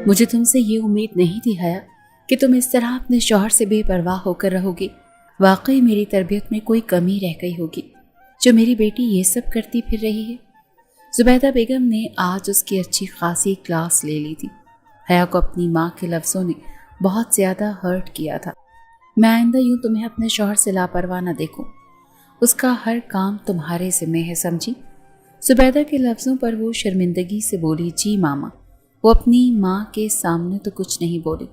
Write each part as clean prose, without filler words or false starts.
مجھے تم سے یہ امید نہیں تھی حیا کہ تم اس طرح اپنے شوہر سے بے پرواہ ہو کر رہو گی۔ واقعی میری تربیت میں کوئی کمی رہ گئی ہوگی جو میری بیٹی یہ سب کرتی پھر رہی ہے۔ زبیدہ بیگم نے آج اس کی اچھی خاصی کلاس لے لی تھی۔ حیا کو اپنی ماں کے لفظوں نے بہت زیادہ ہرٹ کیا تھا۔ میں آئندہ یوں تمہیں اپنے شوہر سے لاپرواہ نہ دیکھوں، اس کا ہر کام تمہارے ذمہ ہے، سمجھی؟ زبیدہ کے لفظوں پر وہ شرمندگی سے بولی، جی ماما۔ وہ اپنی ماں کے سامنے تو کچھ نہیں بولی،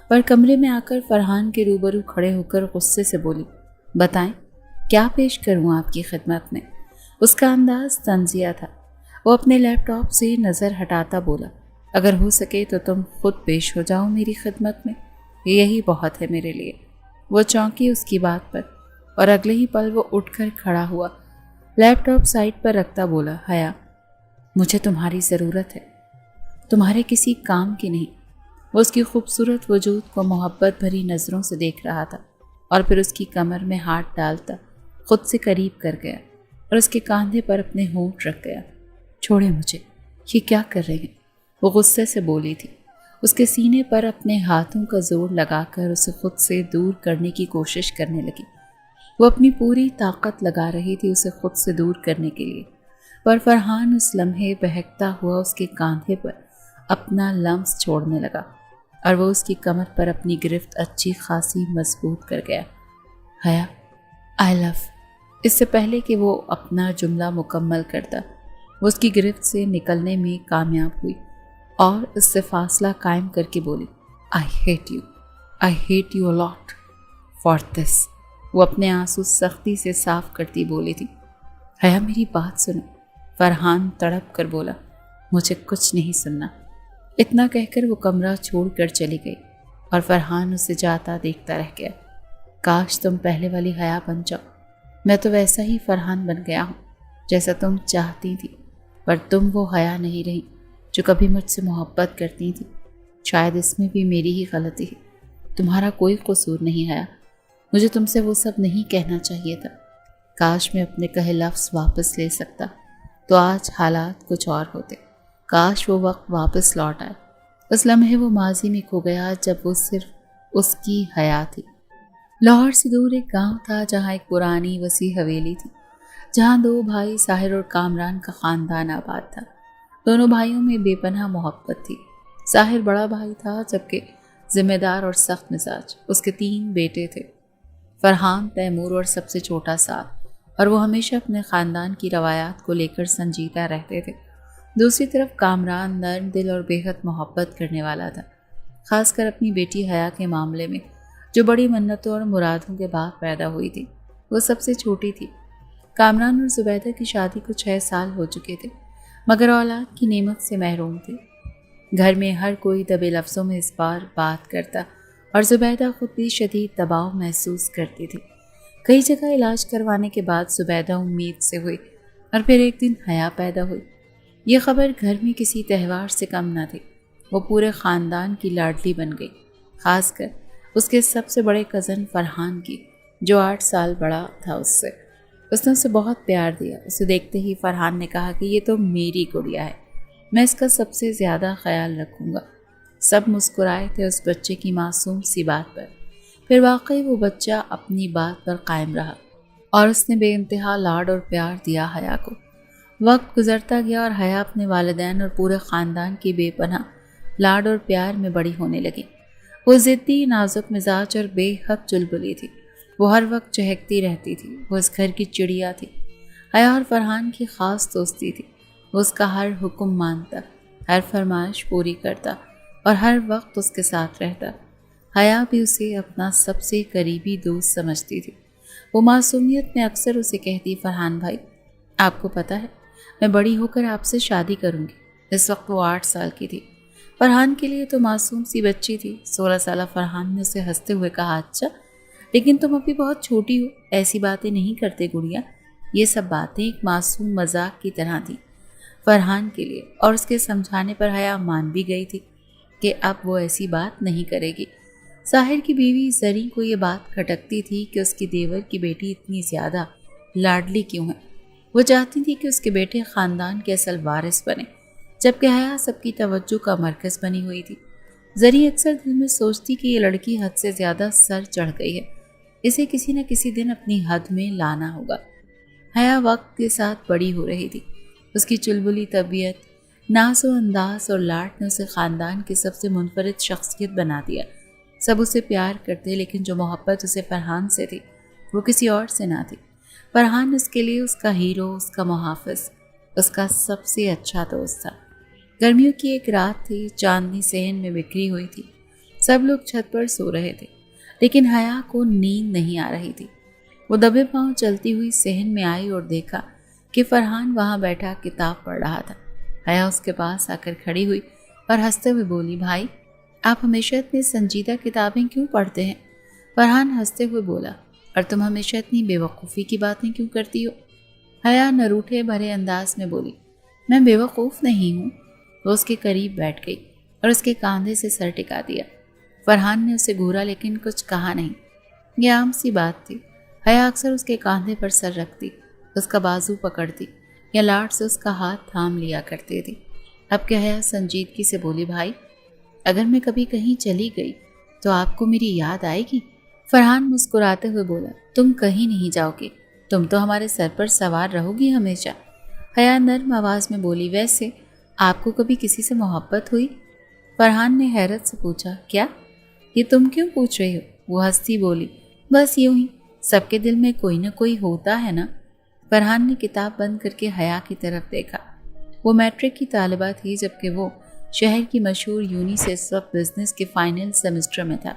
پر کمرے میں آ کر فرحان کے روبرو کھڑے ہو کر غصے سے بولی، بتائیں کیا پیش کروں آپ کی خدمت میں؟ اس کا انداز طنزیہ تھا۔ وہ اپنے لیپ ٹاپ سے نظر ہٹاتا بولا، اگر ہو سکے تو تم خود پیش ہو جاؤ میری خدمت میں، یہی بہت ہے میرے لیے۔ وہ چونکی اس کی بات پر، اور اگلے ہی پل وہ اٹھ کر کھڑا ہوا، لیپ ٹاپ سائڈ پر رکھتا بولا، حیا مجھے تمہاری ضرورت ہے، تمہارے کسی کام کی نہیں۔ وہ اس کی خوبصورت وجود کو محبت بھری نظروں سے دیکھ رہا تھا، اور پھر اس کی کمر میں ہاتھ ڈالتا خود سے قریب کر گیا اور اس کے کاندھے پر اپنے ہونٹ رکھ گیا۔ چھوڑے مجھے، یہ کیا کر رہے ہیں؟ وہ غصے سے بولی تھی۔ اس کے سینے پر اپنے ہاتھوں کا زور لگا کر اسے خود سے دور کرنے کی کوشش کرنے لگی۔ وہ اپنی پوری طاقت لگا رہی تھی اسے خود سے دور کرنے کے لیے، پر فرحان اس لمحے بہکتا ہوا اس کے کاندھے پر اپنا لمس چھوڑنے لگا، اور وہ اس کی کمر پر اپنی گرفت اچھی خاصی مضبوط کر گیا۔ حیا آئی لو۔ اس سے پہلے کہ وہ اپنا جملہ مکمل کرتا، وہ اس کی گرفت سے نکلنے میں کامیاب ہوئی اور اس سے فاصلہ قائم کر کے بولی، I hate you lot for this. وہ اپنے آنسو سختی سے صاف کرتی بولی تھی۔ حیا میری بات سنو، فرحان تڑپ کر بولا، مجھے کچھ نہیں سننا۔ اتنا کہہ کر وہ کمرہ چھوڑ کر چلی گئی، اور فرحان اسے جاتا دیکھتا رہ گیا۔ کاش تم پہلے والی حیا بن جاؤ، میں تو ویسا ہی فرحان بن گیا ہوں جیسا تم چاہتی تھی، پر تم وہ حیا نہیں رہی جو کبھی مجھ سے محبت کرتی تھی۔ شاید اس میں بھی میری ہی غلطی ہے، تمہارا کوئی قصور نہیں حیا۔ مجھے تم سے وہ سب نہیں کہنا چاہیے تھا۔ کاش میں اپنے کہے لفظ واپس لے سکتا تو آج حالات کچھ اور ہوتے۔ کاش وہ وقت واپس لوٹ آئے۔ اس لمحے وہ ماضی میں کھو گیا جب وہ صرف اس کی حیا تھی۔ لاہور سے دور ایک گاؤں تھا جہاں ایک پرانی وسیع حویلی تھی، جہاں دو بھائی ساحر اور کامران کا خاندان آباد تھا۔ دونوں بھائیوں میں بے پناہ محبت تھی۔ ساحر بڑا بھائی تھا، جبکہ ذمہ دار اور سخت مزاج۔ اس کے 3 بیٹے تھے، فرحان، تیمور اور سب سے چھوٹا سعد، اور وہ ہمیشہ اپنے خاندان کی روایات کو لے کر سنجیدہ رہتے تھے۔ دوسری طرف کامران نرم دل اور بے حد محبت کرنے والا تھا، خاص کر اپنی بیٹی حیا کے معاملے میں، جو بڑی منتوں اور مرادوں کے بعد پیدا ہوئی تھی۔ وہ سب سے چھوٹی تھی۔ کامران اور زبیدہ کی شادی کو 6 سال ہو چکے تھے، مگر اولاد کی نعمت سے محروم تھے۔ گھر میں ہر کوئی دبے لفظوں میں اس بار بات کرتا، اور زبیدہ خود بھی شدید دباؤ محسوس کرتی تھی۔ کئی جگہ علاج کروانے کے بعد زبیدہ امید سے ہوئی، اور پھر ایک دن حیا پیدا ہوئی۔ یہ خبر گھر میں کسی تہوار سے کم نہ تھی۔ وہ پورے خاندان کی لاڈلی بن گئی، خاص کر اس کے سب سے بڑے کزن فرحان کی، جو 8 سال بڑا تھا اس سے۔ اس نے اسے بہت پیار دیا۔ اسے دیکھتے ہی فرحان نے کہا کہ یہ تو میری گڑیا ہے، میں اس کا سب سے زیادہ خیال رکھوں گا۔ سب مسکرائے تھے اس بچے کی معصوم سی بات پر۔ پھر واقعی وہ بچہ اپنی بات پر قائم رہا، اور اس نے بے انتہا لاڈ اور پیار دیا حیا کو۔ وقت گزرتا گیا اور حیا اپنے والدین اور پورے خاندان کی بے پناہ لاڈ اور پیار میں بڑی ہونے لگی۔ وہ ضدی، نازک مزاج اور بے حد چلبلی تھی۔ وہ ہر وقت چہکتی رہتی تھی۔ وہ اس گھر کی چڑیا تھی۔ حیا اور فرحان کی خاص دوستی تھی۔ وہ اس کا ہر حکم مانتا، ہر فرمائش پوری کرتا، اور ہر وقت اس کے ساتھ رہتا۔ حیا بھی اسے اپنا سب سے قریبی دوست سمجھتی تھی۔ وہ معصومیت میں اکثر اسے کہتی، فرحان بھائی، آپ کو پتہ ہے میں بڑی ہو کر آپ سے شادی کروں گی۔ اس وقت وہ 8 سال کی تھی۔ فرحان کے لیے تو معصوم سی بچی تھی۔ 16 سالہ فرحان نے اسے ہنستے ہوئے کہا، اچھا لیکن تم ابھی بہت چھوٹی ہو، ایسی باتیں نہیں کرتے گڑیا۔ یہ سب باتیں ایک معصوم مذاق کی طرح تھی فرحان کے لیے، اور اس کے سمجھانے پر حیا مان بھی گئی تھی کہ اب وہ ایسی بات نہیں کرے گی۔ ساحر کی بیوی زریں کو یہ بات کھٹکتی تھی کہ اس کی دیور کی بیٹی اتنی زیادہ لاڈلی کیوں ہے۔ وہ چاہتی تھی کہ اس کے بیٹے خاندان کے اصل وارث بنے، جبکہ حیا سب کی توجہ کا مرکز بنی ہوئی تھی۔ زری اکثر دل میں سوچتی کہ یہ لڑکی حد سے زیادہ سر چڑھ گئی ہے، اسے کسی نہ کسی دن اپنی حد میں لانا ہوگا۔ حیا وقت کے ساتھ بڑی ہو رہی تھی۔ اس کی چلبلی طبیعت، ناز و انداز اور لاڈ نے اسے خاندان کی سب سے منفرد شخصیت بنا دیا۔ سب اسے پیار کرتے، لیکن جو محبت اسے فرحان سے تھی وہ کسی اور سے نہ تھی۔ فرحان اس کے لیے اس کا ہیرو، اس کا محافظ، اس کا سب سے اچھا دوست تھا۔ گرمیوں کی ایک رات تھی، چاندنی صحن میں بکھری ہوئی تھی، سب لوگ چھت پر سو رہے تھے، لیکن حیا کو نیند نہیں آ رہی تھی۔ وہ دبے پاؤں چلتی ہوئی صحن میں آئی اور دیکھا کہ فرحان وہاں بیٹھا کتاب پڑھ رہا تھا۔ حیا اس کے پاس آ کر کھڑی ہوئی اور ہنستے ہوئے بولی، بھائی آپ ہمیشہ اتنی سنجیدہ کتابیں کیوں پڑھتے ہیں؟ فرحان ہنستے ہوئے بولا، اور تم ہمیشہ اتنی بے وقوفی کی باتیں کیوں کرتی ہو؟ حیا نروٹھے بھرے انداز میں بولی، میں بے وقوف نہیں ہوں۔ وہ اس کے قریب بیٹھ گئی اور اس کے کاندھے سے سر ٹکا دیا۔ فرحان نے اسے گھورا لیکن کچھ کہا نہیں۔ یہ عام سی بات تھی۔ حیا اکثر اس کے کاندھے پر سر رکھتی، اس کا بازو پکڑتی یا لاڈ سے اس کا ہاتھ تھام لیا کرتی تھی۔ اب کہ حیا سنجیدگی سے بولی، بھائی اگر میں کبھی کہیں چلی گئی تو آپ کو میری یاد آئے گی؟ فرحان مسکراتے ہوئے بولا، تم کہیں نہیں جاؤ گے، تم تو ہمارے سر پر سوار رہو گی ہمیشہ۔ حیا نرم آواز میں بولی، ویسے آپ کو کبھی کسی سے محبت ہوئی؟ فرحان نے حیرت سے پوچھا، کیا؟ یہ تم کیوں پوچھ رہی ہو؟ وہ ہنستی بولی، بس یوں ہی، سب کے دل میں کوئی نہ کوئی ہوتا ہے نا۔ فرحان نے کتاب بند کر کے حیا کی طرف دیکھا۔ وہ میٹرک کی طالبہ تھی، جبکہ وہ شہر کی مشہور یونی سے اس وقت بزنس کے فائنل سیمسٹر میں تھا۔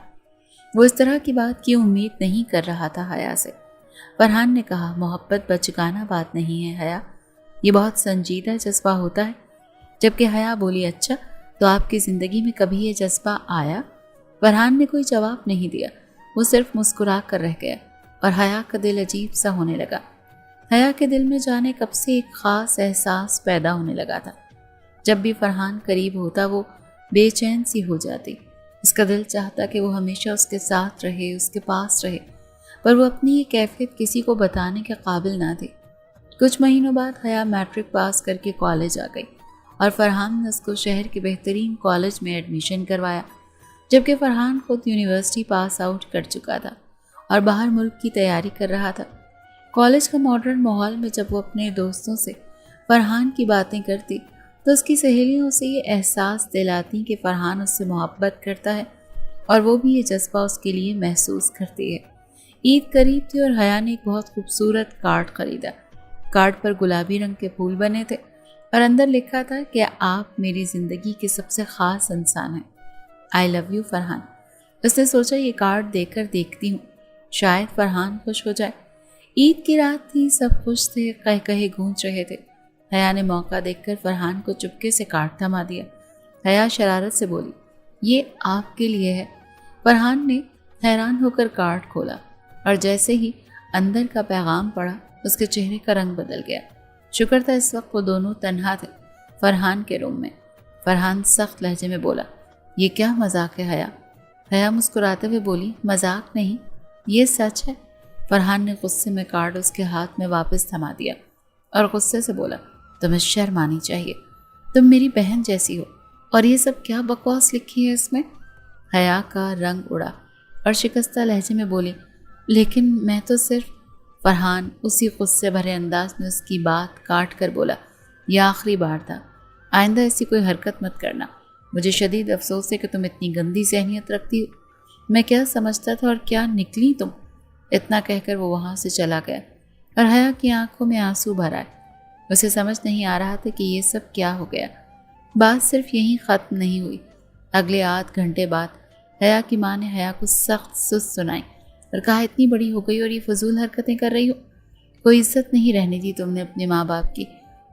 وہ اس طرح کی بات کی امید نہیں کر رہا تھا حیا سے۔ فرحان نے کہا، محبت بچگانہ بات نہیں ہے حیا، یہ بہت سنجیدہ جذبہ ہوتا ہے۔ جبکہ حیا بولی، اچھا تو آپ کی زندگی میں کبھی یہ جذبہ آیا؟ فرحان نے کوئی جواب نہیں دیا، وہ صرف مسکرا کر رہ گیا اور حیا کا دل عجیب سا ہونے لگا۔ حیا کے دل میں جانے کب سے ایک خاص احساس پیدا ہونے لگا تھا۔ جب بھی فرحان قریب ہوتا وہ بے چین سی ہو جاتی۔ اس کا دل چاہتا کہ وہ ہمیشہ اس کے ساتھ رہے، اس کے پاس رہے، پر وہ اپنی یہ کیفیت کسی کو بتانے کے قابل نہ تھی۔ کچھ مہینوں بعد حیا میٹرک پاس کر کے کالج آ گئی اور فرحان نے اس کو شہر کے بہترین کالج میں ایڈمیشن کروایا، جبکہ فرحان خود یونیورسٹی پاس آؤٹ کر چکا تھا اور باہر ملک کی تیاری کر رہا تھا۔ کالج کا ماڈرن ماحول میں جب وہ اپنے دوستوں سے فرحان کی باتیں کرتی تو اس کی سہیلیوں سے یہ احساس دلاتی کہ فرحان اس سے محبت کرتا ہے اور وہ بھی یہ جذبہ اس کے لیے محسوس کرتی ہے۔ عید قریب تھی اور حیا نے ایک بہت خوبصورت کارڈ خریدا۔ کارڈ پر گلابی رنگ کے پھول بنے تھے اور اندر لکھا تھا کہ آپ میری زندگی کے سب سے خاص انسان ہیں، آئی لو یو فرحان۔ اس نے سوچا یہ کارڈ دے کر دیکھتی ہوں، شاید فرحان خوش ہو جائے۔ عید کی رات تھی، سب خوش تھے، کہے گونج رہے تھے۔ حیا نے موقع دیکھ کر فرحان کو چپکے سے کارڈ تھما دیا۔ حیا شرارت سے بولی، یہ آپ کے لیے ہے۔ فرحان نے حیران ہو کر کارڈ کھولا اور جیسے ہی اندر کا پیغام پڑھا اس کے چہرے کا رنگ بدل گیا۔ شکر تھا اس وقت وہ دونوں تنہا تھے فرحان کے روم میں۔ فرحان سخت لہجے میں بولا، یہ کیا مذاق ہے حیا؟ حیا مسکراتے ہوئے بولی، مذاق نہیں، یہ سچ ہے۔ فرحان نے غصے میں کارڈ اس کے ہاتھ میں واپس تھما دیا اور غصے سے بولا، تمہیں شرم آنی چاہیے، تم میری بہن جیسی ہو، اور یہ سب کیا بکواس لکھی ہے اس میں؟ حیا کا رنگ اڑا اور شکستہ لہجے میں بولی، لیکن میں تو صرف… فرحان اسی غصے بھرے انداز میں اس کی بات کاٹ کر بولا، یہ آخری بار تھا، آئندہ ایسی کوئی حرکت مت کرنا، مجھے شدید افسوس ہے کہ تم اتنی گندی ذہنیت رکھتی ہو، میں کیا سمجھتا تھا اور کیا نکلی تم۔ اتنا کہہ کر وہ وہاں سے چلا گیا اور حیا کی آنکھوں میں آنسو بھر آئے۔ اسے سمجھ نہیں آ رہا تھا کہ یہ سب کیا ہو گیا۔ بات صرف یہیں ختم نہیں ہوئی۔ اگلے آدھ گھنٹے بعد حیا کی ماں نے حیا کو سخت سست سنائی اور کہا، اتنی بڑی ہو گئی اور یہ فضول حرکتیں کر رہی ہو، کوئی عزت نہیں رہنے دی تم نے اپنے ماں باپ کی،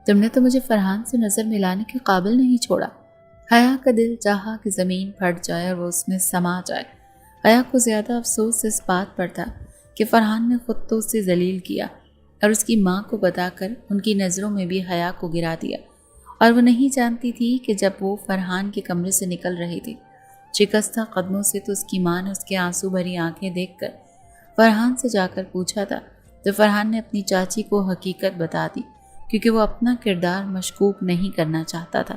تم نے تو مجھے فرحان سے نظر ملانے کے قابل نہیں چھوڑا۔ حیا کا دل چاہا کہ زمین پھٹ جائے اور وہ اس میں سما جائے۔ حیا کو زیادہ افسوس اس بات پر تھا کہ فرحان نے خود تو اسے ذلیل کیا اور اس کی ماں کو بتا کر ان کی نظروں میں بھی حیا کو گرا دیا، اور وہ نہیں جانتی تھی کہ جب وہ فرحان کے کمرے سے نکل رہی تھی شکستہ قدموں سے تو اس کی ماں نے اس کے آنسو بھری آنکھیں دیکھ کر فرحان سے جا کر پوچھا تھا، تو فرحان نے اپنی چاچی کو حقیقت بتا دی، کیونکہ وہ اپنا کردار مشکوک نہیں کرنا چاہتا تھا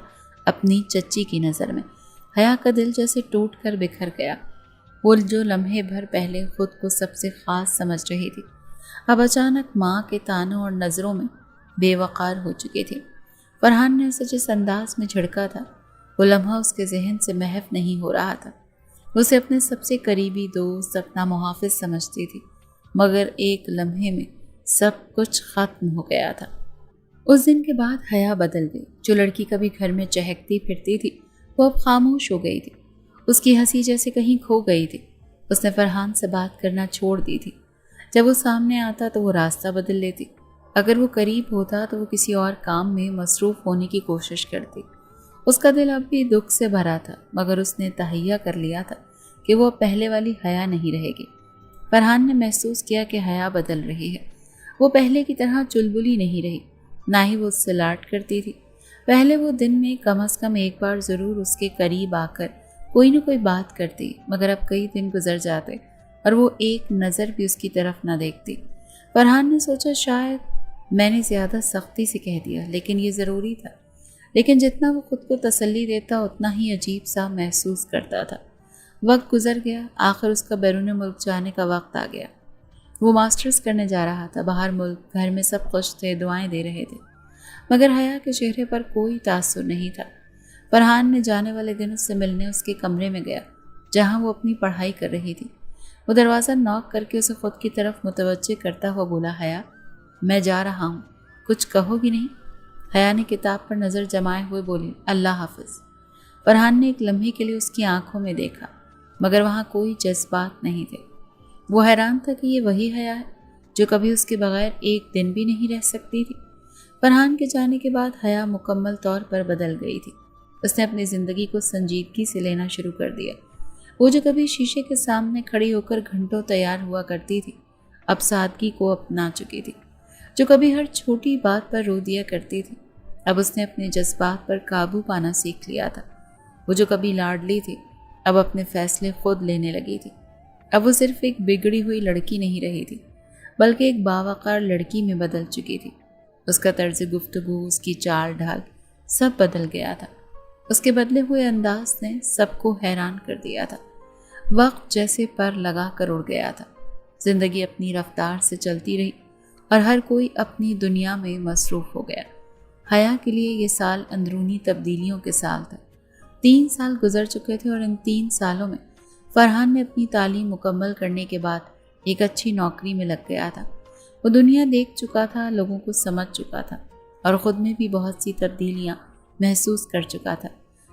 اپنی چچی کی نظر میں۔ حیا کا دل جیسے ٹوٹ کر بکھر گیا۔ وہ جو لمحے بھر پہلے خود کو سب سے خاص سمجھ رہی تھی، اب اچانک ماں کے تانوں اور نظروں میں بے وقار ہو چکی تھی۔ فرحان نے اسے جس انداز میں جھڑکا تھا، وہ لمحہ اس کے ذہن سے محو نہیں ہو رہا تھا۔ وہ اسے اپنے سب سے قریبی دوست، اپنا محافظ سمجھتی تھی، مگر ایک لمحے میں سب کچھ ختم ہو گیا تھا۔ اس دن کے بعد حیا بدل گئی۔ جو لڑکی کبھی گھر میں چہکتی پھرتی تھی، وہ اب خاموش ہو گئی تھی۔ اس کی ہنسی جیسے کہیں کھو گئی تھی۔ اس نے فرحان سے بات کرنا چھوڑ دی تھی۔ جب وہ سامنے آتا تو وہ راستہ بدل لیتی، اگر وہ قریب ہوتا تو وہ کسی اور کام میں مصروف ہونے کی کوشش کرتی۔ اس کا دل اب بھی دکھ سے بھرا تھا، مگر اس نے تہیہ کر لیا تھا کہ وہ پہلے والی حیا نہیں رہے گی۔ فرحان نے محسوس کیا کہ حیا بدل رہی ہے۔ وہ پہلے کی طرح چلبلی نہیں رہی، نہ ہی وہ اس سے لاڈ کرتی تھی۔ پہلے وہ دن میں کم از کم ایک بار ضرور اس کے قریب آ کر کوئی نہ کوئی بات کرتی، مگر اب کئی دن گزر جاتے اور وہ ایک نظر بھی اس کی طرف نہ دیکھتی۔ فرحان نے سوچا شاید میں نے زیادہ سختی سے کہہ دیا، لیکن یہ ضروری تھا۔ لیکن جتنا وہ خود کو تسلی دیتا اتنا ہی عجیب سا محسوس کرتا تھا۔ وقت گزر گیا، آخر اس کا بیرون ملک جانے کا وقت آ گیا۔ وہ ماسٹرز کرنے جا رہا تھا باہر ملک۔ گھر میں سب خوش تھے، دعائیں دے رہے تھے، مگر حیا کے چہرے پر کوئی تاثر نہیں تھا۔ فرحان نے جانے والے دن اس سے ملنے اس کے کمرے میں گیا، جہاں وہ اپنی پڑھائی کر رہی تھی۔ وہ دروازہ ناک کر کے اسے خود کی طرف متوجہ کرتا ہوا بولا، حیا میں جا رہا ہوں، کچھ کہو گی نہیں؟ حیا نے کتاب پر نظر جمائے ہوئے بولی، اللہ حافظ۔ فرحان نے ایک لمحے کے لیے اس کی آنکھوں میں دیکھا، مگر وہاں کوئی جذبات نہیں تھے۔ وہ حیران تھا کہ یہ وہی حیا ہے جو کبھی اس کے بغیر ایک دن بھی نہیں رہ سکتی تھی۔ فرحان کے جانے کے بعد حیا مکمل طور پر بدل گئی تھی۔ اس نے اپنی زندگی کو سنجیدگی سے لینا شروع کر دیا۔ وہ جو کبھی شیشے کے سامنے کھڑی ہو کر گھنٹوں تیار ہوا کرتی تھی، اب سادگی کو اپنا چکی تھی۔ جو کبھی ہر چھوٹی بات پر رو دیا کرتی تھی، اب اس نے اپنے جذبات پر قابو پانا سیکھ لیا تھا۔ وہ جو کبھی لاڈلی تھی، اب اپنے فیصلے خود لینے لگی تھی۔ اب وہ صرف ایک بگڑی ہوئی لڑکی نہیں رہی تھی، بلکہ ایک باوقار لڑکی میں بدل چکی تھی۔ اس کا طرز گفتگو، اس کی چال ڈھال، سب بدل گیا تھا۔ اس کے بدلے ہوئے انداز نے سب کو حیران کر دیا تھا۔ وقت جیسے پر لگا کر اڑ گیا تھا۔ زندگی اپنی رفتار سے چلتی رہی اور ہر کوئی اپنی دنیا میں مصروف ہو گیا۔ حیا کے لیے یہ سال اندرونی تبدیلیوں کے سال تھا۔ 3 سال گزر چکے تھے اور ان 3 سالوں میں فرحان نے اپنی تعلیم مکمل کرنے کے بعد ایک اچھی نوکری میں لگ گیا تھا۔ وہ دنیا دیکھ چکا تھا، لوگوں کو سمجھ چکا تھا اور خود میں بھی بہت سی تبدیلیاں محسوس کر چکا تھا۔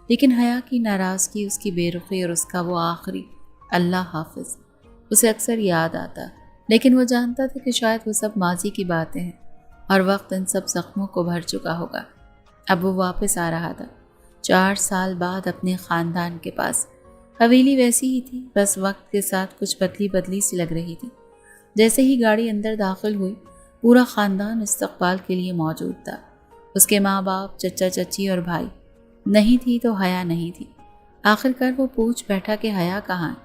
لیکن حیا کی ناراضگی، اس کی بے رخی اور اس کا وہ آخری اللہ حافظ اسے اکثر یاد آتا، لیکن وہ جانتا تھا کہ شاید وہ سب ماضی کی باتیں ہیں اور وقت ان سب زخموں کو بھر چکا ہوگا۔ اب وہ واپس آ رہا تھا 4 سال بعد اپنے خاندان کے پاس۔ حویلی ویسی ہی تھی، بس وقت کے ساتھ کچھ بدلی بدلی سی لگ رہی تھی۔ جیسے ہی گاڑی اندر داخل ہوئی، پورا خاندان استقبال کے لیے موجود تھا۔ اس کے ماں باپ، چچا چچی اور بھائی نہیں تھی تو حیا نہیں تھی۔ آخر کار وہ پوچھ بیٹھا کہ حیا کہاں ہے؟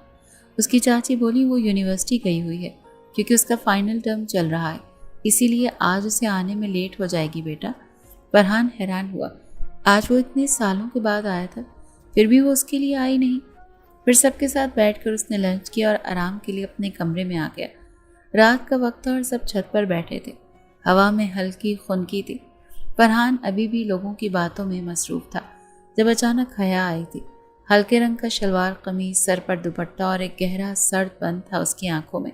اس کی چاچی بولی، وہ یونیورسٹی گئی ہوئی ہے کیونکہ اس کا فائنل ٹرم چل رہا ہے، اسی لیے آج اسے آنے میں لیٹ ہو جائے گی بیٹا۔ فرحان حیران ہوا، آج وہ اتنے سالوں کے بعد آیا تھا، پھر بھی وہ اس کے لیے آئی نہیں۔ پھر سب کے ساتھ بیٹھ کر اس نے لنچ کیا اور آرام کے لیے اپنے کمرے میں آ گیا۔ رات کا وقت تھا اور سب چھت پر بیٹھے تھے۔ ہوا میں ہلکی خنکی تھی۔ فرحان ابھی بھی لوگوں کی باتوں میں مصروف تھا جب اچانک حیا آئی تھی۔ ہلکے رنگ کا شلوار قمیض، سر پر دوپٹہ اور ایک گہرا سرد بند تھا اس کی آنکھوں میں۔